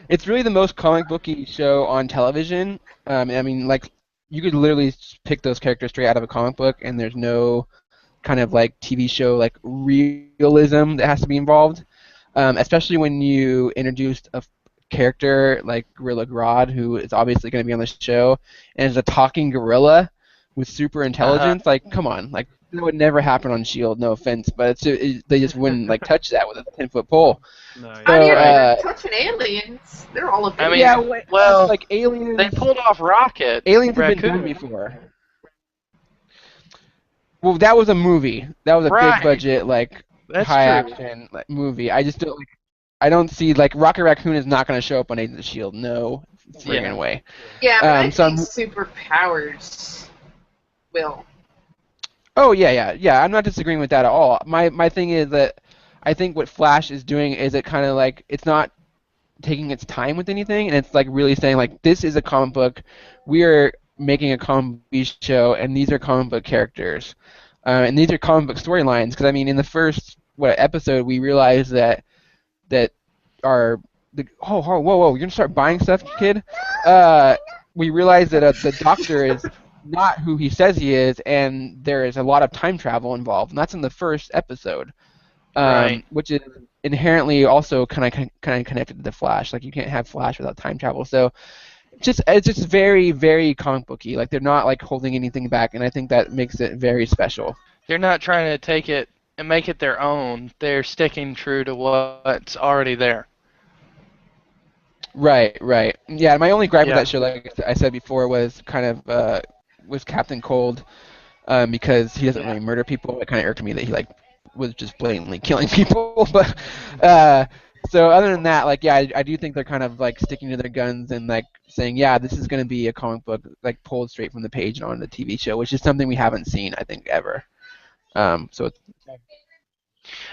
it's really the most comic booky show on television. I mean, you could literally pick those characters straight out of a comic book, and there's no kind of TV show realism that has to be involved. Especially when you introduced a character like Gorilla Grodd, who is obviously going to be on the show, and is a talking gorilla with super intelligence. Like, come on, like that would never happen on Shield. No offense, but they just wouldn't like touch that with a 10-foot pole. No, How So, do you they're touching aliens? They're all I mean, yeah, well, like aliens. they pulled off Rocket Aliens have been done Raccoon. before. Well, that was a movie. That was a Right. big budget, like That's high true. action like, movie. I just don't like. I don't see like Rocket Raccoon is not going to show up on Agents of Shield. No friggin' Yeah. way. Yeah, but I so think superpowers will. Oh yeah. I'm not disagreeing with that at all. My thing is that I think what Flash is doing is it kind of like it's not taking its time with anything, and it's like really saying like this is a comic book. We are making a comic book show, and these are comic book characters, and these are comic book storylines. Because I mean, in the first episode, we realized that our whoa, you're gonna start buying stuff, kid. We realized that the Doctor is not who he says he is, and there is a lot of time travel involved, and that's in the first episode, Right. which is inherently also kind of connected to the Flash. Like you can't have Flash without time travel, so it's just very very comic booky. Like they're not like holding anything back, and I think that makes it very special. They're not trying to take it and make it their own. They're sticking true to what's already there. Right. Yeah, my only gripe with Yeah. that show, like I said before, was kind of was Captain Cold, because he doesn't really murder people. It kind of irked me that he like was just blatantly killing people. But so other than that, like yeah, I do think they're kind of like sticking to their guns and like saying, yeah, this is going to be a comic book like pulled straight from the page on the TV show, which is something we haven't seen, I think, ever. So it's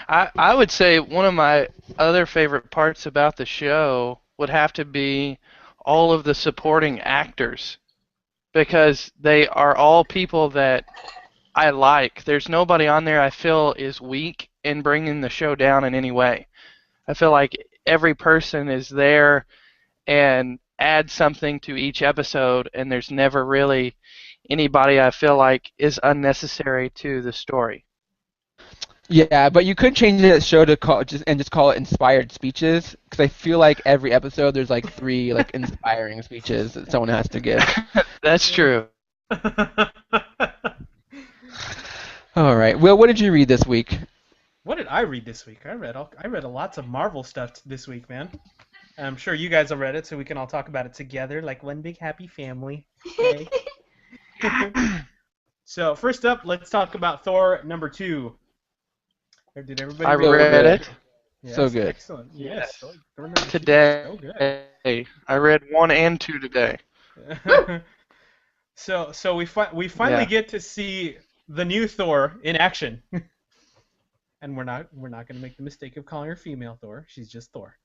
I would say one of my other favorite parts about the show would have to be all of the supporting actors, because they are all people that I like. There's nobody on there I feel is weak in bringing the show down in any way. I feel like every person is there and adds something to each episode, and there's never really anybody I feel like is unnecessary to the story. Yeah, but you could change that show to just call it Inspired Speeches, because I feel like every episode there's like 3 like inspiring speeches that someone has to give. That's true. All right. Will, what did you read this week? What did I read this week? I read lots of Marvel stuff this week, man. I'm sure you guys have read it, so we can all talk about it together like one big happy family. Okay? So first up, let's talk about Thor #2. Did everybody I read read it Yes, So good. Excellent. Yes. Thor #2 is today. so good. I read 1 and 2 today. So we finally get to see the new Thor in action. And we're not going to make the mistake of calling her female Thor. She's just Thor.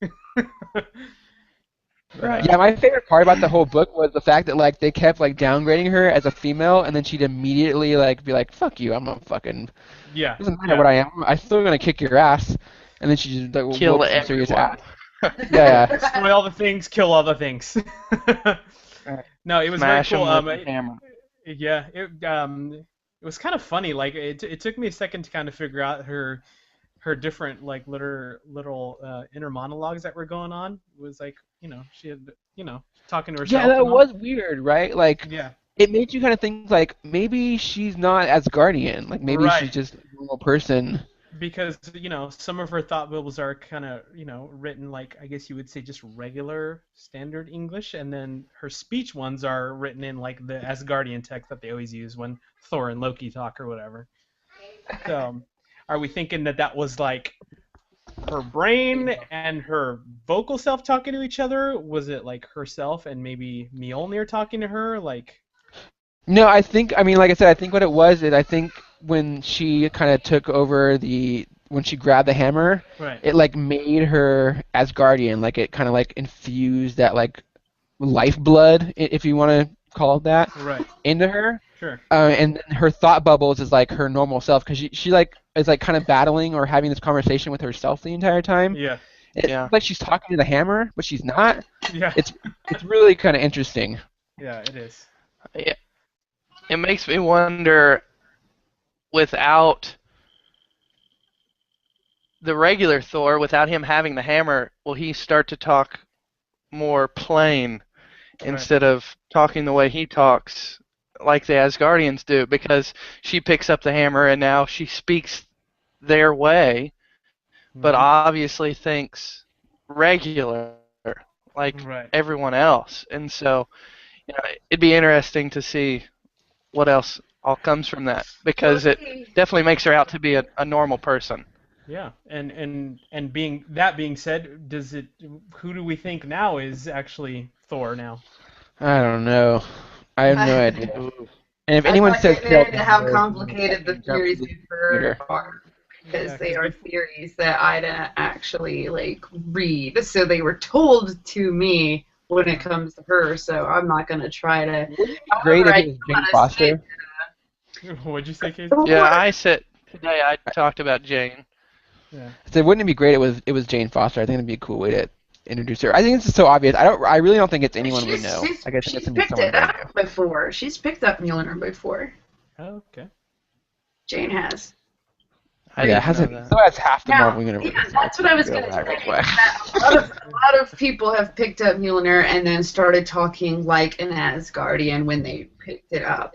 Right. Yeah, my favorite part about the whole book was the fact that like they kept like downgrading her as a female, and then she'd immediately like be like, "Fuck you, I'm not fucking. Yeah. Doesn't matter what I am. I'm still gonna kick your ass." And then she just like Kill whoops some serious everyone. ass. Yeah. Destroy all the things, kill all the things. No, it was Smash very cool. them with a hammer. Yeah, it was kind of funny. Like it took me a second to kind of figure out her different like little inner monologues that were going on. It was like she had talking to herself. Yeah, that and all. was weird, right? Like Yeah. it made you kind of think like maybe she's not Asgardian. Like maybe Right. she's just a normal person. Because some of her thought bubbles are kind of written like I guess you would say just regular standard English, and then her speech ones are written in like the Asgardian text that they always use when Thor and Loki talk or whatever. So, are we thinking that was like her brain and her vocal self talking to each other? Was it like herself and maybe Mjolnir talking to her? Like. No, I mean, like I said, I think what it was is I think when she kind of took over when she grabbed the hammer, Right. it like made her Asgardian, like it kind of like infused that like lifeblood, if you want to call it that, Right. into her. Sure. And then her thought bubbles is like her normal self, because she like is like kind of battling or having this conversation with herself the entire time. Yeah. It's like she's talking to the hammer, but she's not. Yeah. It's really kind of interesting. Yeah, it is. Yeah. It makes me wonder, without the regular Thor, without him having the hammer, will he start to talk more plain instead of talking the way he talks like the Asgardians do, because she picks up the hammer and now she speaks their way, but obviously thinks regular like everyone else. And so, it'd be interesting to see what else all comes from that, because it definitely makes her out to be a normal person. Yeah, and being said, who do we think now is actually Thor now? I don't know. I have no idea. And if anyone says how complicated the theories are, because they are theories that I didn't actually read, so they were told to me when it comes to her. So I'm not gonna try to. Great if it was Jane Foster. What'd you say, Casey? Yeah, I talked about Jane. Yeah. So wouldn't it be great? It was Jane Foster. I think it'd be a cool way to introduce her. I think it's just so obvious. I really don't think it's anyone we know. I guess she's picked it up before. She's picked up Mjolnir before. Oh, okay. Jane has. Hasn't. So that's half the Marvel universe. Yeah, that's what I was going to say. A lot of people have picked up Mjolnir and then started talking like an Asgardian when they picked it up.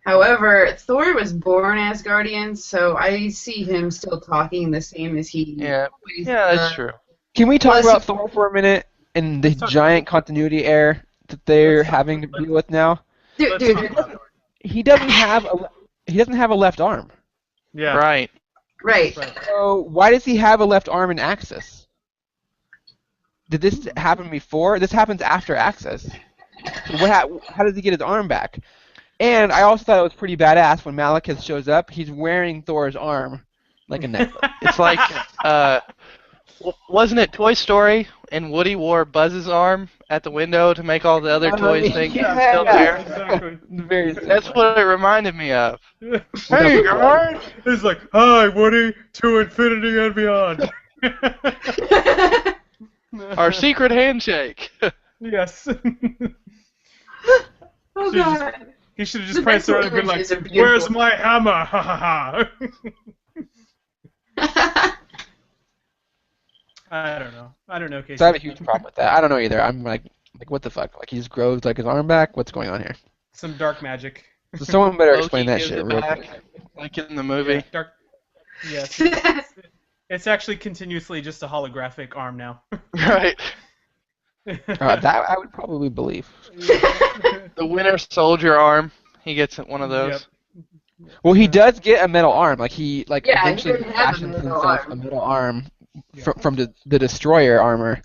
However, Thor was born Asgardian, so I see him still talking the same as he. Yeah, that's true. Can we talk about Thor for a minute and the giant continuity error that they're having to deal with now? Dude, he doesn't have a left arm. Yeah. Right. So why does he have a left arm in Axis? Did this happen before? This happens after Axis. So how does he get his arm back? And I also thought it was pretty badass when Maleficent shows up. He's wearing Thor's arm like a necklace. It's like, wasn't it Toy Story and Woody wore Buzz's arm at the window to make all the other toys think he's still there? Exactly. That's what it reminded me of. Hey guys! It's like, hi Woody, to infinity and beyond. Our secret handshake. Yes. Oh God. He should have just pranced around and been like, "Where's my hammer?" Ha ha ha. I don't know, Casey. So I have a huge problem with that. I don't know either. I'm like what the fuck? Like he just grows like his arm back? What's going on here? Some dark magic. So someone better explain that shit real quick. Like in the movie. Yeah, yes. It's actually continuously just a holographic arm now. Right. That I would probably believe. The Winter Soldier arm. He gets one of those. Yep. Well, he does get a metal arm. Like he eventually he fashions himself a metal arm from the Destroyer armor.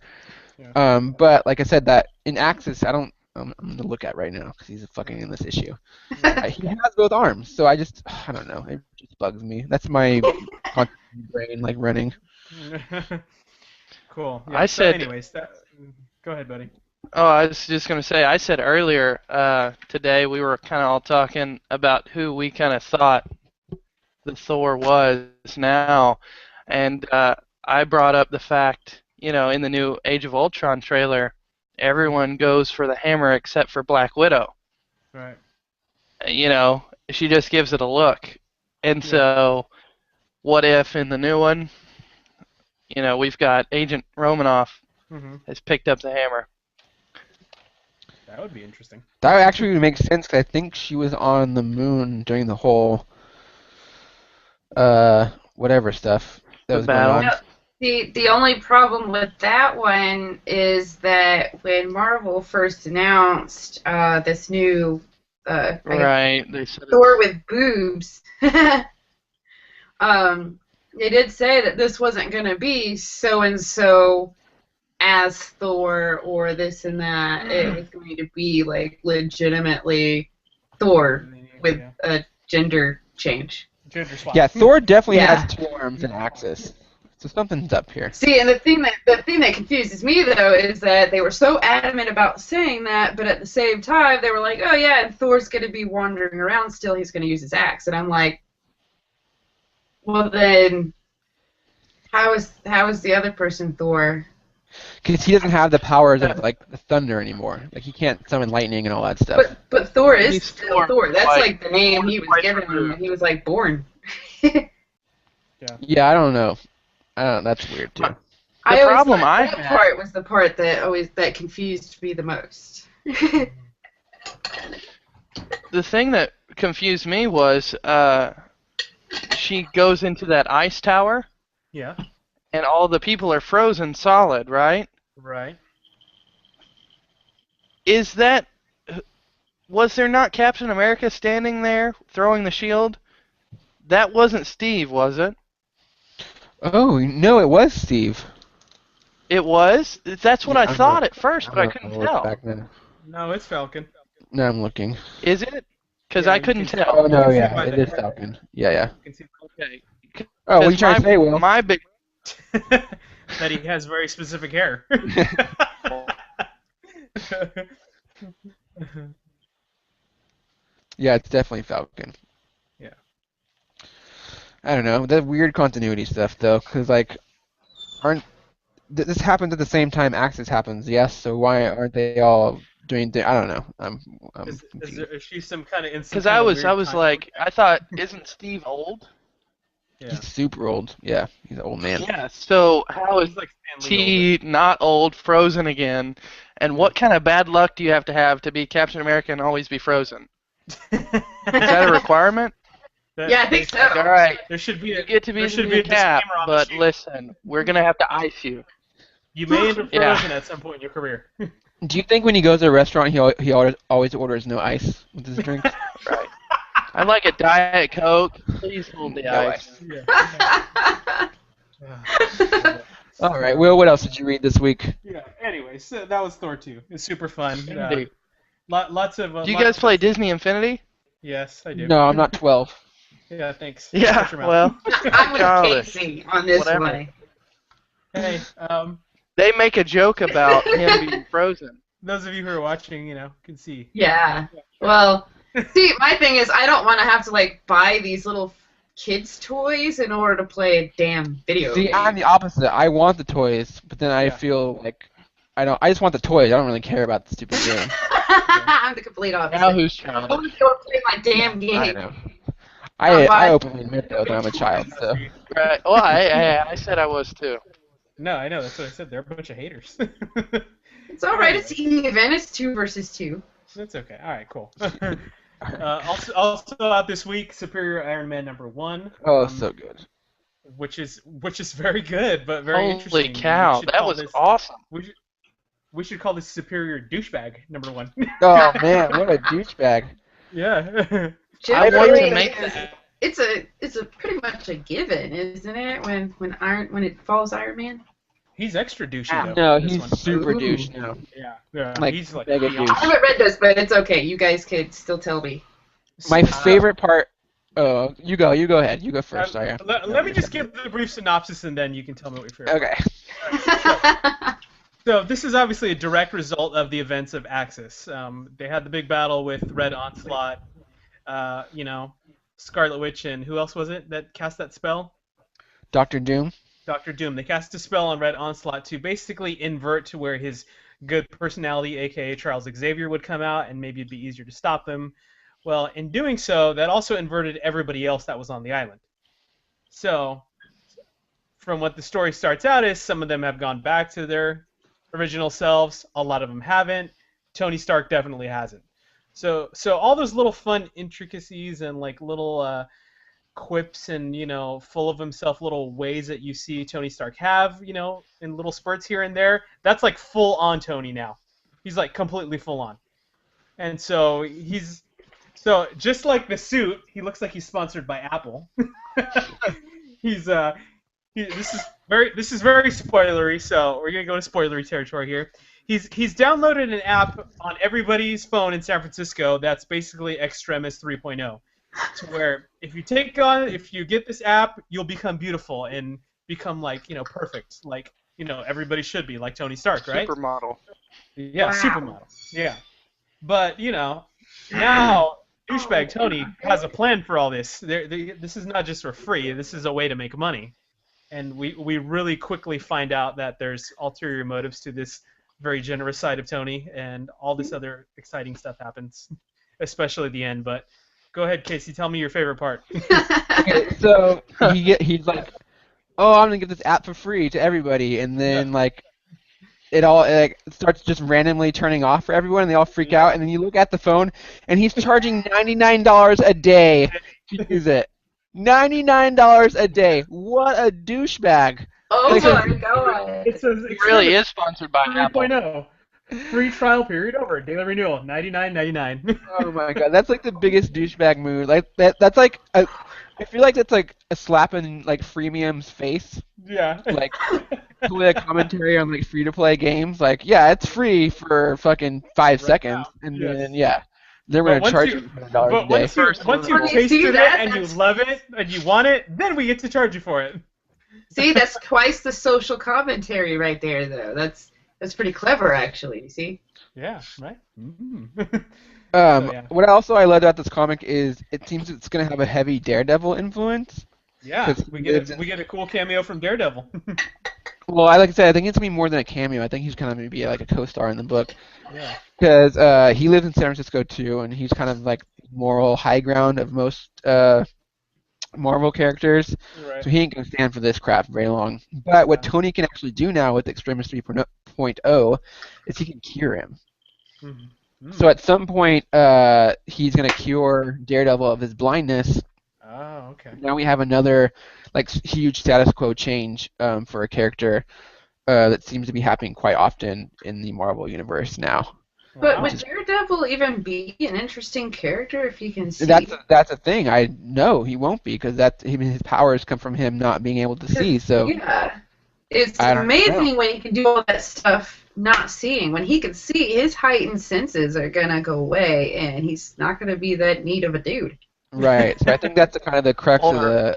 Yeah. But like I said, that in Axis, I'm gonna look at right now because he's fucking in this issue. He has both arms, so I don't know. It just bugs me. That's my brain running. Cool. Yeah, anyways, go ahead, buddy. Oh, I was just going to say, I said earlier today we were kind of all talking about who we kind of thought the Thor was now, and I brought up the fact, in the new Age of Ultron trailer, everyone goes for the hammer except for Black Widow. Right. She just gives it a look. And so, what if in the new one, we've got Agent Romanoff has picked up the hammer. That would be interesting. That actually would make sense because I think she was on the moon during the whole whatever stuff that was going on. The only problem with that one is that when Marvel first announced this new they said Thor with boobs, they did say that this wasn't going to be so and so as Thor or this and that. It was going to be legitimately Thor with a gender change. Gender swap. Yeah, Thor definitely has two arms in Axis. So something's up here. See, and the thing that confuses me though is that they were so adamant about saying that, but at the same time they were like, "Oh yeah, and Thor's going to be wandering around still. He's going to use his axe." And I'm like, "Well then, how is the other person Thor?" Because he doesn't have the powers of the thunder anymore. He can't summon lightning and all that stuff. But Thor is still Thor. That's the name he was given him when he was born. Yeah, I don't know. That's weird too. problem that had, part was the part that confused me the most. the thing that confused me was she goes into that ice tower, Yeah. and all the people are frozen solid, right? Right. Was there not Captain America standing there throwing the shield? That wasn't Steve, was it? Oh no, it was Steve. It was? That's what Yeah, I thought at first, but I couldn't look tell. back now. No, it's Falcon. Now I'm looking. Is it? Because Yeah, I you couldn't can- tell. Oh no, can see yeah, by it the is hair. Falcon. Yeah. You can see Okay. Oh, what are you trying to say, Will? My big that he has very specific hair. Yeah, it's definitely Falcon. Yeah. I don't know. That weird continuity stuff, though, because, like, this happens at the same time Axis happens, yes, so why aren't they all doing I don't know. I'm Is she some kind of instant? Because I was like, I thought, isn't Steve old? Yeah. He's super old. Yeah, he's an old man. Yeah, so how is He's like Stan Lee he not old, frozen again? And what kind of bad luck do you have to be Captain America and always be frozen? older. Is that a requirement? Yeah, I think so. Like, all right, There should be you get to be there should the be a Cap, disclaimer on the but sheet. listen, we're going to have to ice you. You may end up Yeah. frozen at some point in your career. Do you think when he goes to a restaurant, he always orders no ice with his drink? Right. I'd like a Diet Coke. Please hold the No ice. Yeah. All right, Will, what else did you read this week? Yeah. Anyway, so that was Thor 2. It's super fun. Indeed. Lots of. Do you guys play Disney Infinity? Yes, I do. No, I'm not 12. Yeah, thanks. Yeah, Shut your mouth. well, I'm with Childish. Casey on this Whatever. one. Hey, they make a joke about him being frozen. those of you who are watching, can see. Yeah. Well, see, my thing is I don't want to have to like buy these little kids' toys in order to play a damn video See, game. I'm the opposite. I want the toys, but then I Yeah. feel like I just want the toys. I don't really care about the stupid game. I'm the complete opposite. Now who's I childish? want to go play my damn game. I know. I openly admit though that I'm a child, so. Right. Well, I said I was too. No, I know. That's what I said. They're a bunch of haters. It's alright, it's even. It's 2 versus 2. That's okay. All right, cool. Also out this week, Superior Iron Man #1. Oh, so good. Which is very good, but very interesting. Holy cow, We should that call was this- awesome. We should call this Superior Douchebag #1. Oh man, what a douchebag. Yeah. I want to Generally, make that. It's a pretty much a given, isn't it? When it follows Iron Man. He's extra douchey though. No, this he's one. super Ooh. douche now. Yeah. Like, he's like mega beyond- douche. I haven't read this, but it's okay. You guys could still tell me. My favorite part. Oh, you go ahead. You go first. Sorry. Let me just give the brief synopsis and then you can tell me what your favorite. Okay. So this is obviously a direct result of the events of Axis. They had the big battle with Red Onslaught, Scarlet Witch, and who else was it that cast that spell? Doctor Doom. Dr. Doom. They cast a spell on Red Onslaught to basically invert to where his good personality, aka Charles Xavier, would come out, and maybe it'd be easier to stop them. Well, in doing so, that also inverted everybody else that was on the island. So, from what the story starts out is, some of them have gone back to their original selves. A lot of them haven't. Tony Stark definitely hasn't. So all those little fun intricacies and like little quips and full of himself little ways that you see Tony Stark have in little spurts here and there, that's like full on Tony now. He's like completely full on. And so just like the suit, he looks like he's sponsored by Apple. This is very spoilery, so we're gonna go into spoilery territory here. He's downloaded an app on everybody's phone in San Francisco that's basically Extremis 3.0, to where if you get this app, you'll become beautiful and become like perfect, like everybody should be, like Tony Stark, right? Supermodel. Yeah, Wow. supermodel. Yeah, but now douchebag Tony has a plan for all this. This is not just for free. This is a way to make money, and we really quickly find out that there's ulterior motives to this very generous side of Tony, and all this other exciting stuff happens, especially the end. But go ahead, Casey. Tell me your favorite part. Okay, so he's like oh, I'm gonna give this app for free to everybody, and then like it starts just randomly turning off for everyone, and they all freak out, and then you look at the phone, and he's charging $99 a day to use it. $99 a day. What a douchebag! Oh Like, my god. It says It really is sponsored by Apple. 3.0. Free trial period over. Daily renewal. $99.99. oh my god, that's like the biggest douchebag move. Like that's like I feel like that's like a slap in like freemium's face. Yeah. Like a commentary on like free to play games. Like, yeah, it's free for fucking 5 seconds, and then then we're gonna charge you $100 but a day. once you've tasted it and you love it and you want it, then we get to charge you for it. See, that's twice the social commentary right there, though. That's pretty clever, actually. You see? Yeah. Right. What also I loved about this comic is it seems it's gonna have a heavy Daredevil influence. Yeah, we get a cool cameo from Daredevil. Well, like I said, I think it's gonna be more than a cameo. I think he's kind of gonna be like a co-star in the book. Yeah. Because he lives in San Francisco too, and he's kind of like moral high ground of most Marvel characters. Right. So he ain't gonna stand for this crap very long. But what Tony can actually do now with Extremis 3.0 is he can cure him. Mm-hmm. So at some point, he's gonna cure Daredevil of his blindness. Oh, okay. Now we have another like huge status quo change for a character that seems to be happening quite often in the Marvel universe now. But would Daredevil even be an interesting character if you can see? That's a thing. I know he won't be because his powers come from him not being able to see. So yeah, it's amazing when he can do all that stuff not seeing. When he can see, his heightened senses are gonna go away, and he's not gonna be that neat of a dude. Right. So I think that's kind of the crux of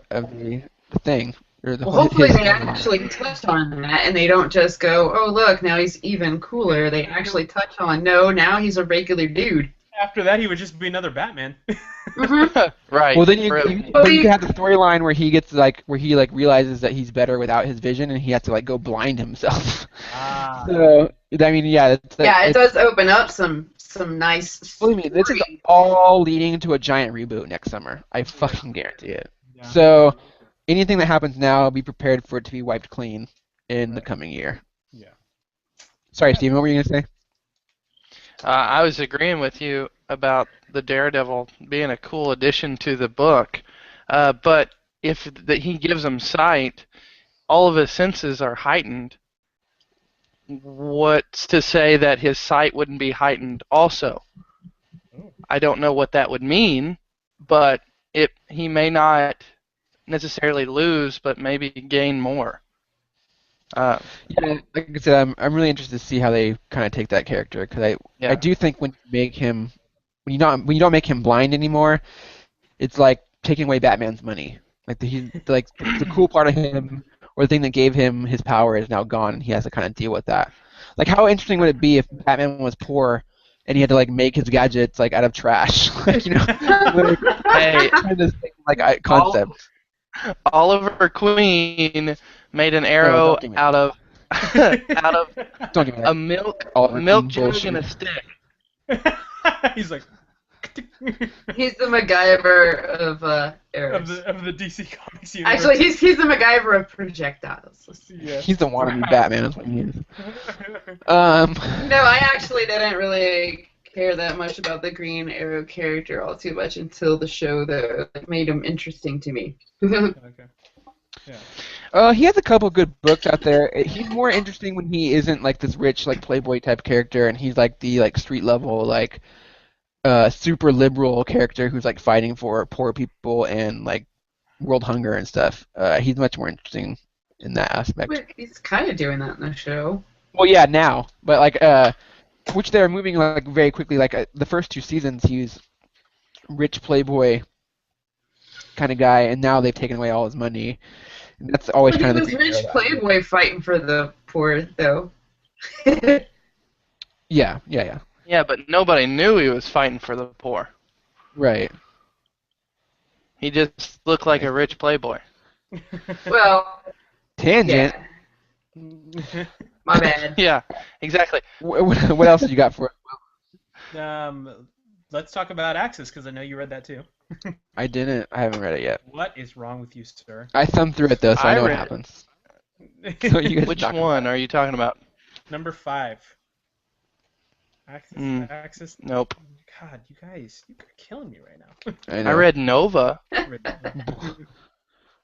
the thing. Hopefully they actually touch on that, and they don't just go, oh, look, now he's even cooler. They actually touch on, no, now he's a regular dude. After that, he would just be another Batman. Mm-hmm. Right. Well, then you can have the storyline where he gets where he realizes that he's better without his vision, and he has to go blind himself. Ah. So I mean, yeah. It does open up some nice. Believe me, this is all leading to a giant reboot next summer. I fucking guarantee it. Yeah. So anything that happens now, be prepared for it to be wiped clean in the coming year. Yeah. Sorry, Steven, what were you going to say? I was agreeing with you about the Daredevil being a cool addition to the book, but if he gives him sight, all of his senses are heightened. What's to say that his sight wouldn't be heightened also? I don't know what that would mean, but he may not necessarily lose, but maybe gain more. Yeah, like I said, I'm really interested to see how they kind of take that character because I do think when you don't make him blind anymore, it's like taking away Batman's money. Like the cool part of him or the thing that gave him his power is now gone, and he has to kind of deal with that. Like, how interesting would it be if Batman was poor and he had to make his gadgets out of trash? Hey, this concept. Oliver Queen made an arrow out of don't give me that. a milk jug and a stick. He's like. He's the MacGyver of arrows. Of the DC Comics universe. Actually, he's the MacGyver of projectiles. Yeah. He's the wannabe Batman, is what he is. No, I actually didn't really care that much about the Green Arrow character all too much until the show that made him interesting to me. Okay. Yeah. He has a couple good books out there. He's more interesting when he isn't this rich playboy type character, and he's the street level super liberal character who's fighting for poor people and world hunger and stuff. He's much more interesting in that aspect. But he's kind of doing that in the show. Well, yeah, now, but which they're moving very quickly. The first 2 seasons, he was rich playboy kind of guy, and now they've taken away all his money. And that's always kind of the rich playboy fighting for the poor, though. Yeah. Yeah, but nobody knew he was fighting for the poor. Right. He just looked like a rich playboy. Well, tangent. Yeah. My bad. Yeah, exactly. What else did you got for it? Let's talk about Axis, because I know you read that too. I didn't. I haven't read it yet. What is wrong with you, sir? I thumbed through it though, so I I know what read happens. So it. you guys are Which talking one about are you talking about? Number 5. Axis. Mm, Axis. nope. God, you guys, you're killing me right now. it. I I know. read Nova.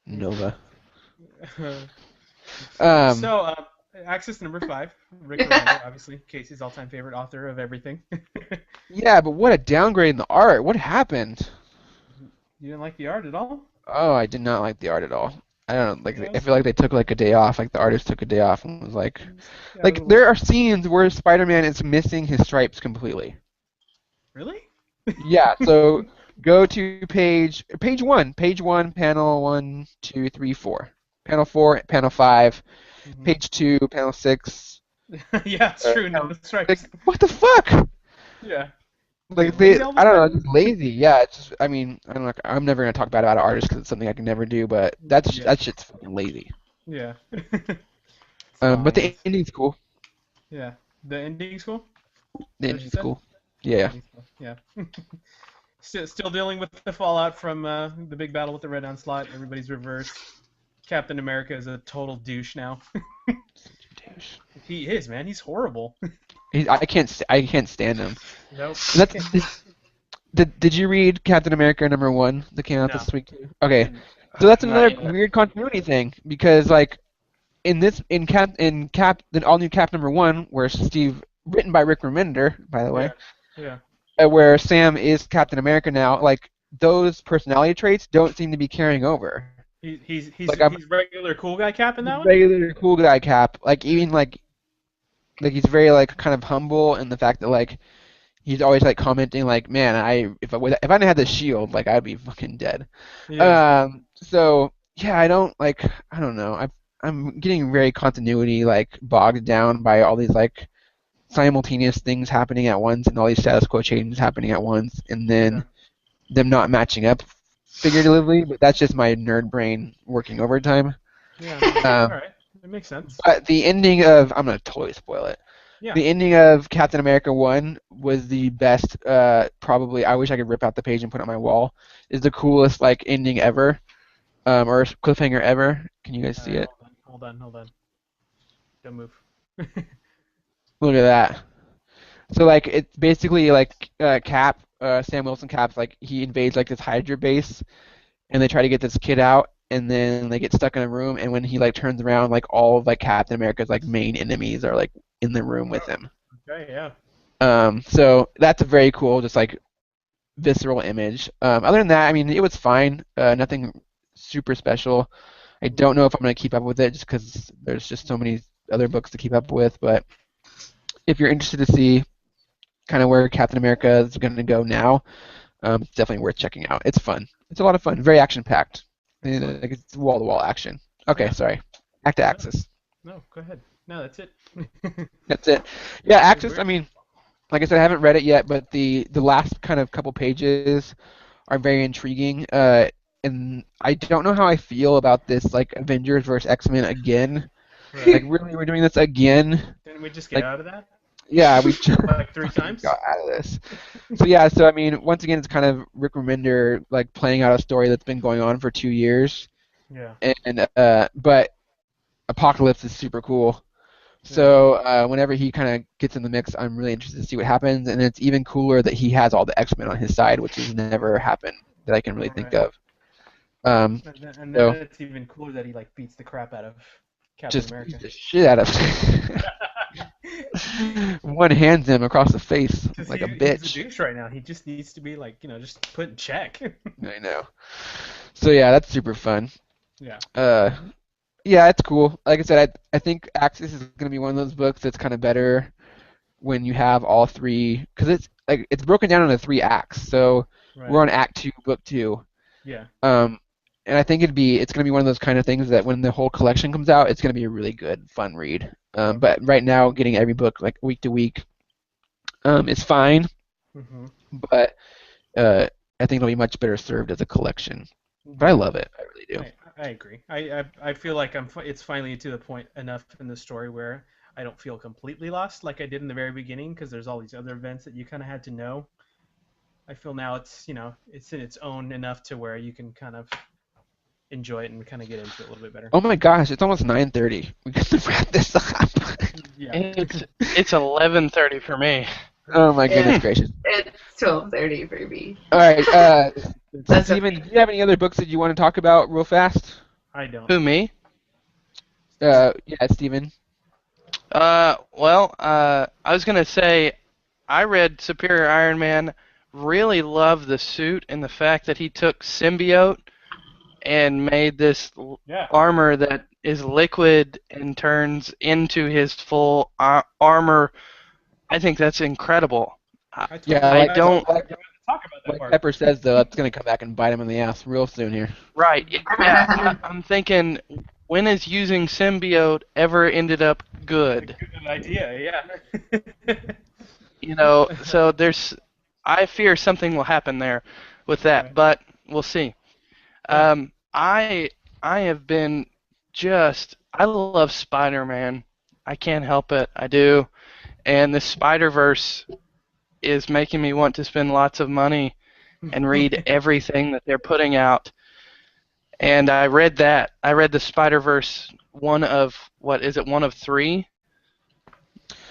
Nova. So, Axis number 5, Rick Remender, obviously, Casey's all-time favorite author of everything. Yeah, but what a downgrade in the art. What happened? You didn't like the art at all? Oh, I did not like the art at all. I don't know, like I Yes. feel like they took like a day off, like the artist took a day off and was like Yeah, like there are scenes where Spider-Man is missing his stripes completely. Really? Yeah, so go to page 1, panel 1, 2, 3, 4. Panel 4, panel 5, Mhm. page 2, panel 6. Yeah, it's true. No stripes. Like what the fuck? Yeah. Like Lazy they, all of a I don't know, sudden? it's just lazy. Yeah, it's just, I mean, I don't know, I'm never gonna talk bad about an artist because it's something I can never do, but that shit's fucking lazy. Yeah. But Fine. the ending's cool. Yeah. The ending's cool? The What you ending's said? cool. Yeah. Ending's cool. Yeah. Still dealing with the fallout from the big battle with the Red Onslaught. Everybody's reversed. Captain America is a total douche now. He is, man. He's horrible. I can't stand him. Nope. Did you read Captain America #1 that came out No. this week too? Okay, so that's Not another yet. weird continuity thing because like in Cap the all new Cap #1 where written by Rick Remender by the way, Yeah. where Sam is Captain America now, like those personality traits don't seem to be carrying over. He's Like, I'm- regular cool guy Cap in that one? Regular cool guy Cap, like even like he's very like kind of humble in the fact that like he's always like commenting like, man, if I didn't have this shield, like I'd be fucking dead. Yeah. So yeah, I don't know. I'm getting very continuity like bogged down by all these like simultaneous things happening at once and all these status quo changes happening at once, and then them not matching up figuratively. But that's just my nerd brain working overtime. Yeah. Um, All right. It makes sense. But the ending of I'm gonna totally spoil it. Yeah. The ending of Captain America 1 was the best, probably, I wish I could rip out the page and put it on my wall, is the coolest, like, ending ever, or cliffhanger ever. Can you guys see it? Hold on. Don't move. Look at that. So, like, it's basically, like, Cap, Sam Wilson Cap's, like, he invades, like, this Hydra base, and they try to get this kid out, and then they get stuck in a room, and when he, like, turns around, like, all of, like, Captain America's, like, main enemies are, like, in the room with him. Okay, yeah. So that's a very cool, just like visceral image. Other than that, I mean, it was fine. Nothing super special. I don't know if I'm gonna keep up with it just because there's just so many other books to keep up with. But if you're interested to see kind of where Captain America is gonna go now, it's definitely worth checking out. It's fun. It's a lot of fun. Very action packed. Like it's wall to wall action. Okay, sorry. Back to Axis. No, go ahead. No, that's it. That's it. Yeah, Axis. Weird. I mean, like I said, I haven't read it yet, but the last kind of couple pages are very intriguing. And I don't know how I feel about this, like Avengers versus X-Men again. Right. Like, really, we're doing this again? Didn't we just get out of that? Yeah, we Like 3 times? got out of this. So yeah, so I mean, once again, it's kind of Rick Remender like playing out a story that's been going on for 2 years. Yeah. And but Apocalypse is super cool. So whenever he kind of gets in the mix, I'm really interested to see what happens, and it's even cooler that he has all the X-Men on his side, which has never happened that I can really think of. And then it's even cooler that he like beats the crap out of Captain Just America. beats the shit out of one hands him across the face like a bitch. He's a douche right now. He just needs to be like, just put in check. I know. So yeah, that's super fun. Yeah. Yeah, it's cool. Like I said, I think Axis is gonna be one of those books that's kind of better when you have all three, because it's broken down into 3 acts. So Right. we're on Act 2, Book 2. Yeah. And I think it's gonna be one of those kind of things that when the whole collection comes out, it's gonna be a really good, fun read. But right now, getting every book like week to week, is fine. Mm-hmm. But I think it'll be much better served as a collection. But I love it. I really do. I agree. I feel like it's finally to the point enough in the story where I don't feel completely lost like I did in the very beginning, because there's all these other events that you kind of had to know. I feel now it's it's in its own enough to where you can kind of enjoy it and kind of get into it a little bit better. Oh my gosh, it's almost 9:30. We got to wrap this up. Yeah. It's 11:30 for me. Oh my goodness gracious. It's 12:30 for me. All right, That's Steven, okay. do you have any other books that you want to talk about real fast? I don't. Who, me? Yeah, Steven. Well, I was gonna say, I read Superior Iron Man. Really love the suit and the fact that he took symbiote and made this Yeah. armor that is liquid and turns into his full armor. I think that's incredible. I don't. Talk about that Like part. Pepper says, though, it's going to come back and bite him in the ass real soon here. Right. Yeah. I'm thinking, when is using symbiote ever ended up good? Good idea. Yeah. So I fear something will happen there with that, Right. but we'll see. I have been I love Spider-Man. I can't help it. I do. And the Spider-Verse is making me want to spend lots of money and read everything that they're putting out. And I read that. I read the Spider-Verse one of 3?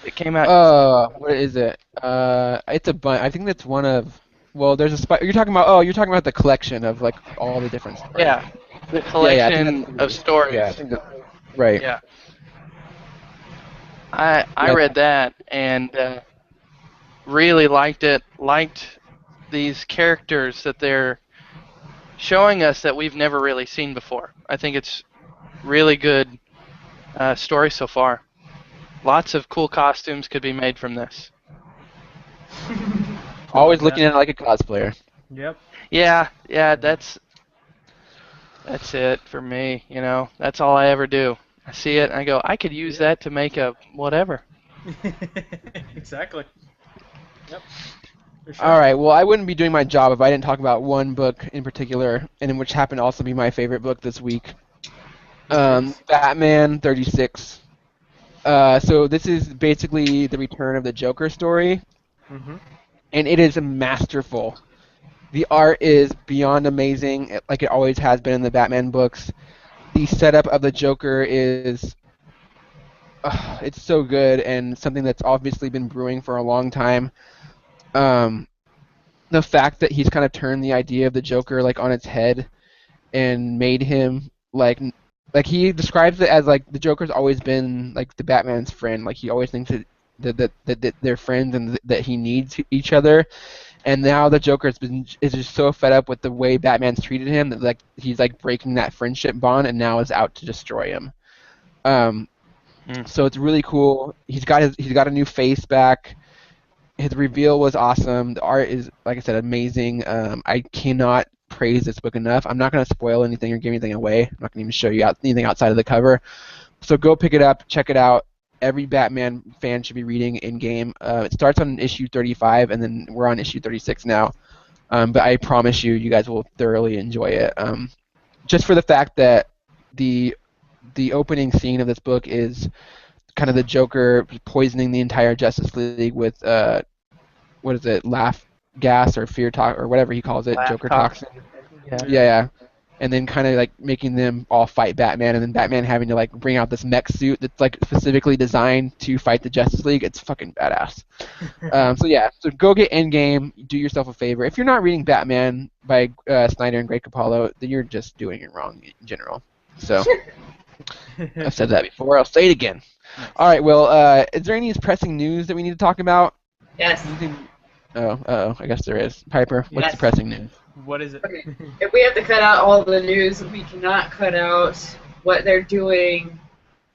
It came out. What is it? It's a bunch. I think that's one of. Well, there's a you're talking about the collection of like all the different stories. Yeah, the I think collection that's- of stories. Yeah, I think right. Yeah. I read that and really liked it. Liked these characters that they're showing us that we've never really seen before. I think it's really good story so far. Lots of cool costumes could be made from this. Always looking at it like a cosplayer. Yep. Yeah, that's it for me, That's all I ever do. I see it and I go, I could use that to make a whatever. Exactly. Yep. For sure. All right. Well, I wouldn't be doing my job if I didn't talk about one book in particular, and in which happened to also be my favorite book this week. Batman 36. So this is basically the return of the Joker story, and it is masterful. The art is beyond amazing, like it always has been in the Batman books. The setup of the Joker is, it's so good, and something that's obviously been brewing for a long time. The fact that he's kind of turned the idea of the Joker like on its head, and made him like he describes it as like the Joker's always been like the Batman's friend. Like he always thinks that they're friends and that he needs each other. And now the Joker is just so fed up with the way Batman's treated him that like he's like breaking that friendship bond and now is out to destroy him. So it's really cool. He's got a new face back. His reveal was awesome. The art is, like I said, amazing. I cannot praise this book enough. I'm not going to spoil anything or give anything away. I'm not going to even show you anything outside of the cover. So go pick it up, check it out. Every Batman fan should be reading in-game. It starts on issue 35, and then we're on issue 36 now. But I promise you guys will thoroughly enjoy it. Just for the fact that the opening scene of this book is kind of the Joker poisoning the entire Justice League with what is it, laugh gas or fear talk or whatever he calls it, Laugh Joker toxin. toxin. Yeah. And then kind of like making them all fight Batman, and then Batman having to like bring out this mech suit that's like specifically designed to fight the Justice League. It's fucking badass. So go get Endgame. Do yourself a favor. If you're not reading Batman by Snyder and Greg Capullo, then you're just doing it wrong in general. So I've said that before. I'll say it again. Nice. All right. Well, is there any pressing news that we need to talk about? Yes. I guess there is. Piper, what's Yes. the pressing news? What is it? Okay. If we have to cut out all the news, we cannot cut out what they're doing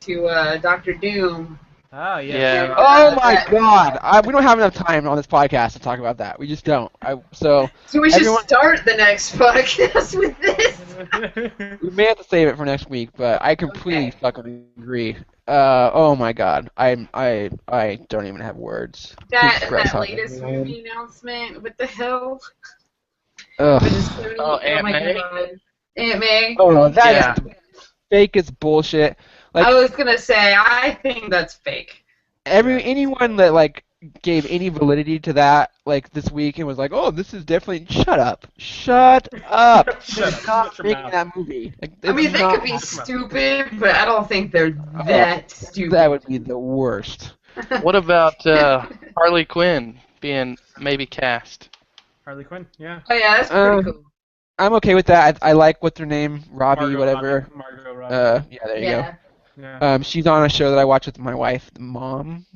to Doctor Doom. Ah, yeah. Yeah. Oh my God! We don't have enough time on this podcast to talk about that. We just don't. So we should everyone- start the next podcast with this. we may have to save it for next week, but I completely fucking agree. Oh my God! I don't even have words. to express That how latest angry I am. movie announcement. What the hell? Ugh. Oh, Aunt my May? God. Aunt May. Oh no, that Yeah. is fake as bullshit. Like I was gonna say, I think that's fake. anyone that like gave any validity to that like this week and was like, oh, this is definitely shut up. Shut up. Shut up. Stop Shut your making mouth. that movie. Like, I mean, it's they not could be happening. stupid, but I don't think they're that stupid. That would be the worst. What about Harley Quinn being maybe cast? Harley Quinn, yeah. Oh yeah, that's pretty cool. I'm okay with that. I like what's her name, Robbie, whatever. Margot Robbie. Yeah, there you Yeah. Yeah. go. She's on a show that I watch with my wife, moms,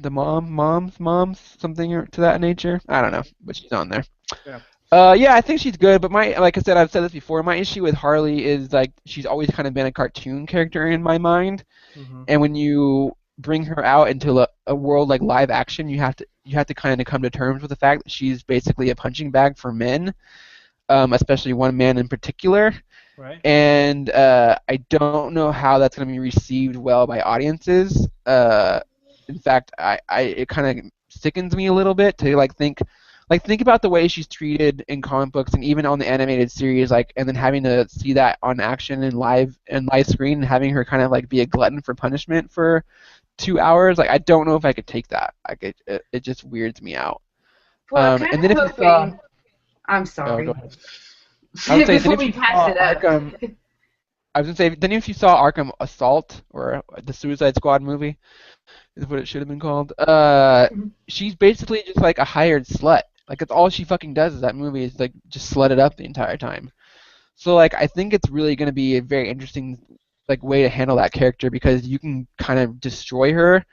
something to that nature. I don't know, but she's on there. Yeah. Yeah, I think she's good, but like I said, I've said this before. My issue with Harley is like she's always kind of been a cartoon character in my mind, and when you bring her out into a world like live action, you have to kind of come to terms with the fact that she's basically a punching bag for men, especially one man in particular. Right. And I don't know how that's going to be received well by audiences. In fact, it kind of sickens me a little bit to think about the way she's treated in comic books and even on the animated series, and then having to see that on action and live screen and having her kind of be a glutton for punishment for 2 hours. I don't know if I could take that. It just weirds me out. Well, And then if you saw, I'm sorry. go ahead. I would say Before we pass it up. I was gonna say, then if you saw Arkham Assault or the Suicide Squad movie, is what it should have been called. She's basically just like a hired slut. It's all she fucking does is that movie is just slut it up the entire time. So I think it's really gonna be a very interesting way to handle that character because you can kind of destroy her,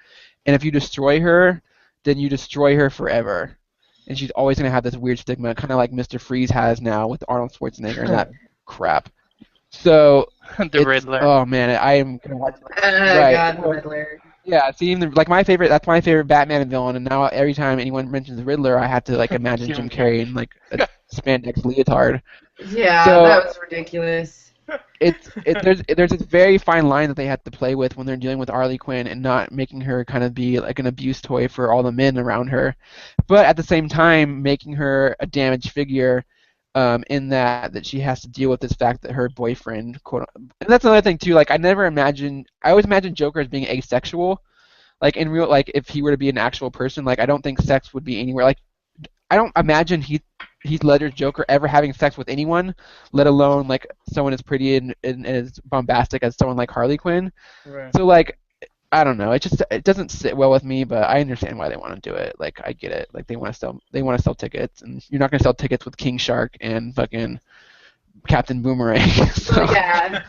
and if you destroy her, then you destroy her forever. And she's always going to have this weird stigma, kind of like Mr. Freeze has now with Arnold Schwarzenegger and that crap. So The Riddler. Oh man, I am going to watch. God, the Riddler. Yeah, see, that's my favorite Batman villain, and now every time anyone mentions the Riddler, I have to imagine Jim Carrey in a spandex leotard. Yeah, so, that was ridiculous. There's this very fine line that they have to play with when they're dealing with Harley Quinn and not making her kind of be like an abuse toy for all the men around her, but at the same time making her a damaged figure, in that she has to deal with this fact that her boyfriend, and that's another thing too. I always imagine Joker as being asexual, in real, if he were to be an actual person, I don't think sex would be anywhere. I don't imagine Heath Ledger's Joker ever having sex with anyone, let alone someone as pretty and as bombastic as someone like Harley Quinn. Right. So I don't know. It doesn't sit well with me, but I understand why they want to do it. I get it. They want to sell tickets, and you're not going to sell tickets with King Shark and fucking Captain Boomerang. So. Yeah.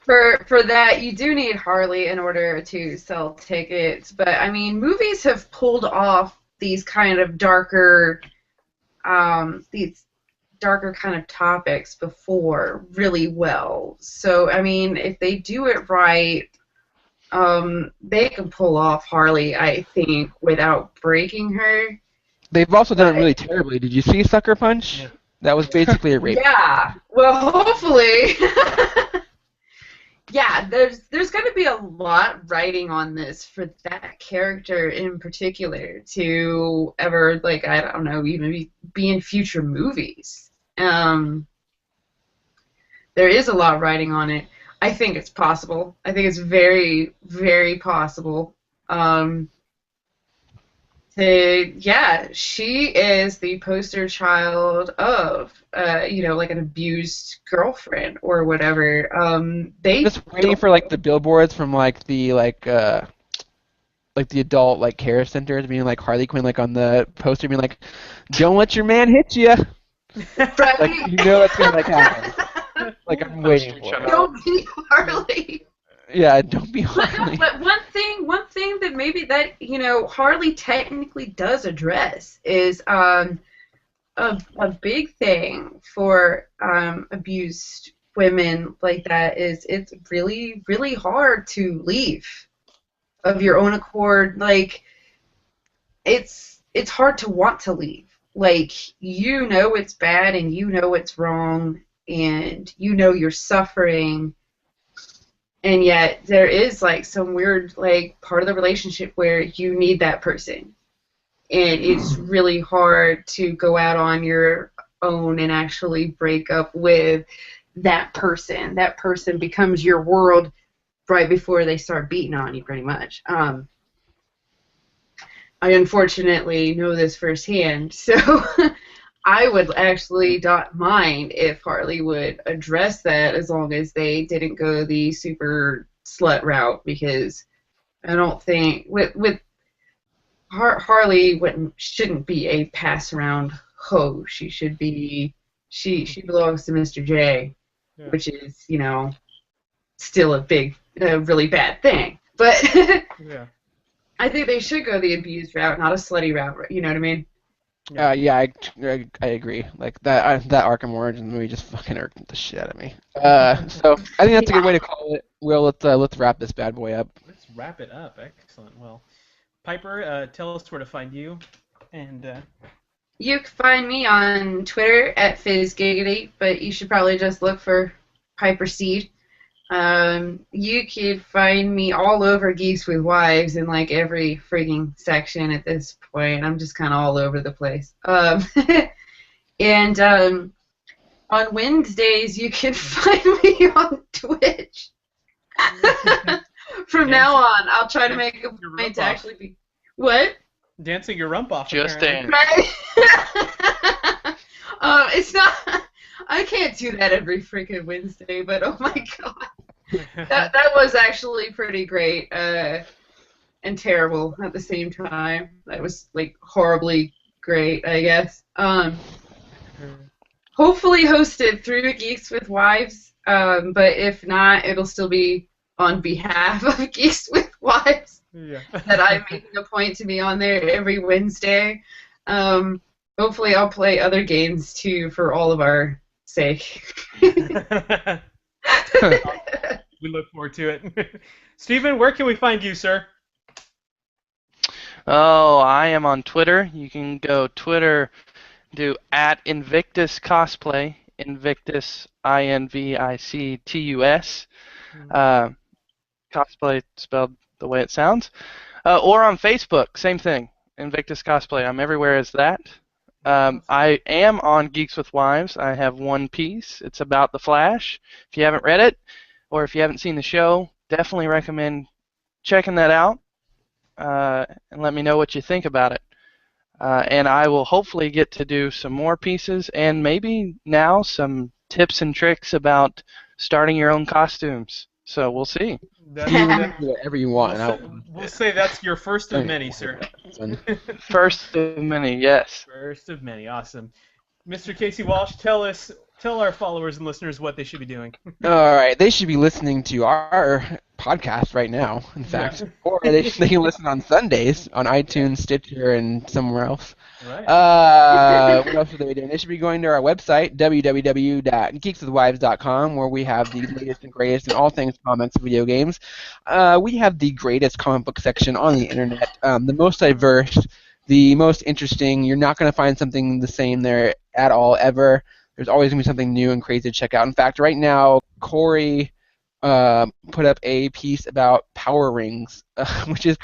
For that, you do need Harley in order to sell tickets. But I mean, movies have pulled off these kind of darker kind of topics before really well. So I mean, if they do it right, they can pull off Harley, I think, without breaking her. They've also done it really terribly. Did you see Sucker Punch? Yeah. That was basically a rape. Yeah. Well, hopefully. Yeah, there's going to be a lot writing on this for that character in particular to ever, I don't know, even be in future movies. There is a lot writing on it. I think it's possible. I think it's very, very possible. She is the poster child of, an abused girlfriend or whatever. They just waiting for the billboards from the adult care centers, being Harley Quinn on the poster, being don't let your man hit you. Right? You know it's gonna happen. I'm waiting for it. Don't be Harley. Yeah, don't be Harley. But one thing that maybe that Harley technically does address is a big thing for abused women like that is it's really, really hard to leave of your own accord. It's hard to want to leave. It's bad and it's wrong and you're suffering. And yet there is some weird part of the relationship where you need that person. And it's really hard to go out on your own and actually break up with that person. That person becomes your world right before they start beating on you, pretty much. I unfortunately know this firsthand, so I would actually not mind if Harley would address that as long as they didn't go the super slut route, because I don't think with Harley shouldn't be a pass around hoe. She should be she belongs to Mr. J, Yeah. which is, still a really bad thing. But Yeah. I think they should go the abused route, not a slutty route. You know what I mean? Yeah, I agree. Like that Arkham Origins movie just fucking irked the shit out of me. So I think that's a good way to call it. Will, let's wrap this bad boy up. Let's wrap it up. Excellent. Well, Piper, tell us where to find you, and You can find me on Twitter at FizzGiggity, but you should probably just look for Piper Seed. You can find me all over Geeks with Wives in like every freaking section at this point. I'm just kind of all over the place. And on Wednesdays, you can find me on Twitch. From now on, I'll try to make a point to actually be... What? dancing your rump off. Just apparently. dance. Right? It's not... I can't do that every freaking Wednesday, but oh my god. That was actually pretty great and terrible at the same time. That was like horribly great, I guess. Hopefully hosted through Geeks with Wives, but if not, it'll still be on behalf of Geeks with Wives Yeah. that I'm making a point to be on there every Wednesday. Hopefully I'll play other games too for all of our sake. We look forward to it. Stephen, where can we find you, sir? Oh, I am on Twitter. You can go Twitter, do at Invictus Cosplay, Invictus INVICTUS. Cosplay spelled the way it sounds. Or on Facebook, same thing, Invictus Cosplay. I'm everywhere as that. I am on Geeks with Wives. I have one piece. It's about the Flash. If you haven't read it, or if you haven't seen the show, definitely recommend checking that out and let me know what you think about it. And I will hopefully get to do some more pieces and maybe now some tips and tricks about starting your own costumes. So we'll see. You can do whatever you want. We'll say that's your first of many, sir. First of many, yes. First of many, awesome. Mr. Casey Walsh, tell our followers and listeners what they should be doing. All right, they should be listening to our podcast right now, in fact. Or they can listen on Sundays on iTunes, Stitcher, and somewhere else. Right. What else should they be doing? They should be going to our website, www.geekswithwives.com, where we have the latest and greatest in all things comics and video games. We have the greatest comic book section on the internet, the most diverse, the most interesting. You're not going to find something the same there at all, ever. There's always going to be something new and crazy to check out. In fact, right now, Corey put up a piece about power rings, which is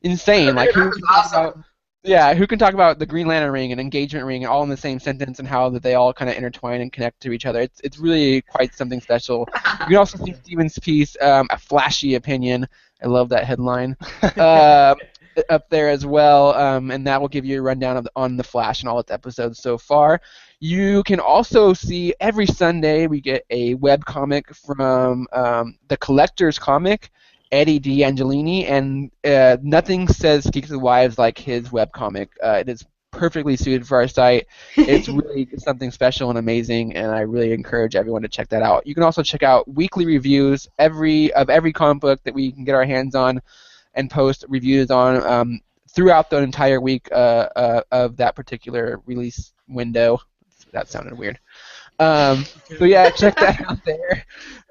insane. Like, who can talk about the Green Lantern ring and engagement ring all in the same sentence and how that they all kind of intertwine and connect to each other? It's really quite something special. You can also see Steven's piece, A Flashy Opinion. I love that headline. Up there as well, and that will give you a rundown on The Flash and all its episodes so far. You can also see every Sunday we get a web comic from the Collector's Comic, Eddie D'Angelini, and nothing says Geeks with Wives like his webcomic. It is perfectly suited for our site. It's really something special and amazing, and I really encourage everyone to check that out. You can also check out weekly reviews of every comic book that we can get our hands on and post reviews on throughout the entire week of that particular release window. That sounded weird. So yeah, check that out there.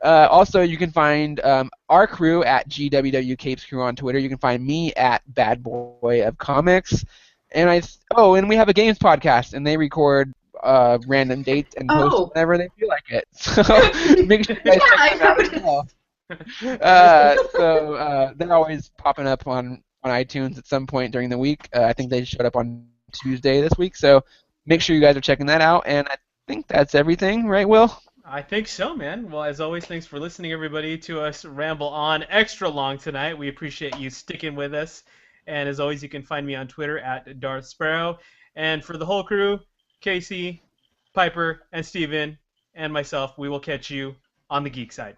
Also, you can find our crew at GWW Capes Crew on Twitter. You can find me at Bad Boy of Comics, and and we have a games podcast, and they record random dates and post whenever they feel like it. So make sure you guys check them out as well. So they're always popping up on iTunes at some point during the week. I think they showed up on Tuesday this week, so make sure you guys are checking that out. And I think that's everything, right, Will? I think so, man. Well, as always, thanks for listening, everybody, to us ramble on extra long tonight. We appreciate you sticking with us And as always, you can find me on Twitter at Darth Sparrow. And for the whole crew, Casey, Piper, and Steven, and myself, we will catch you on the geek side.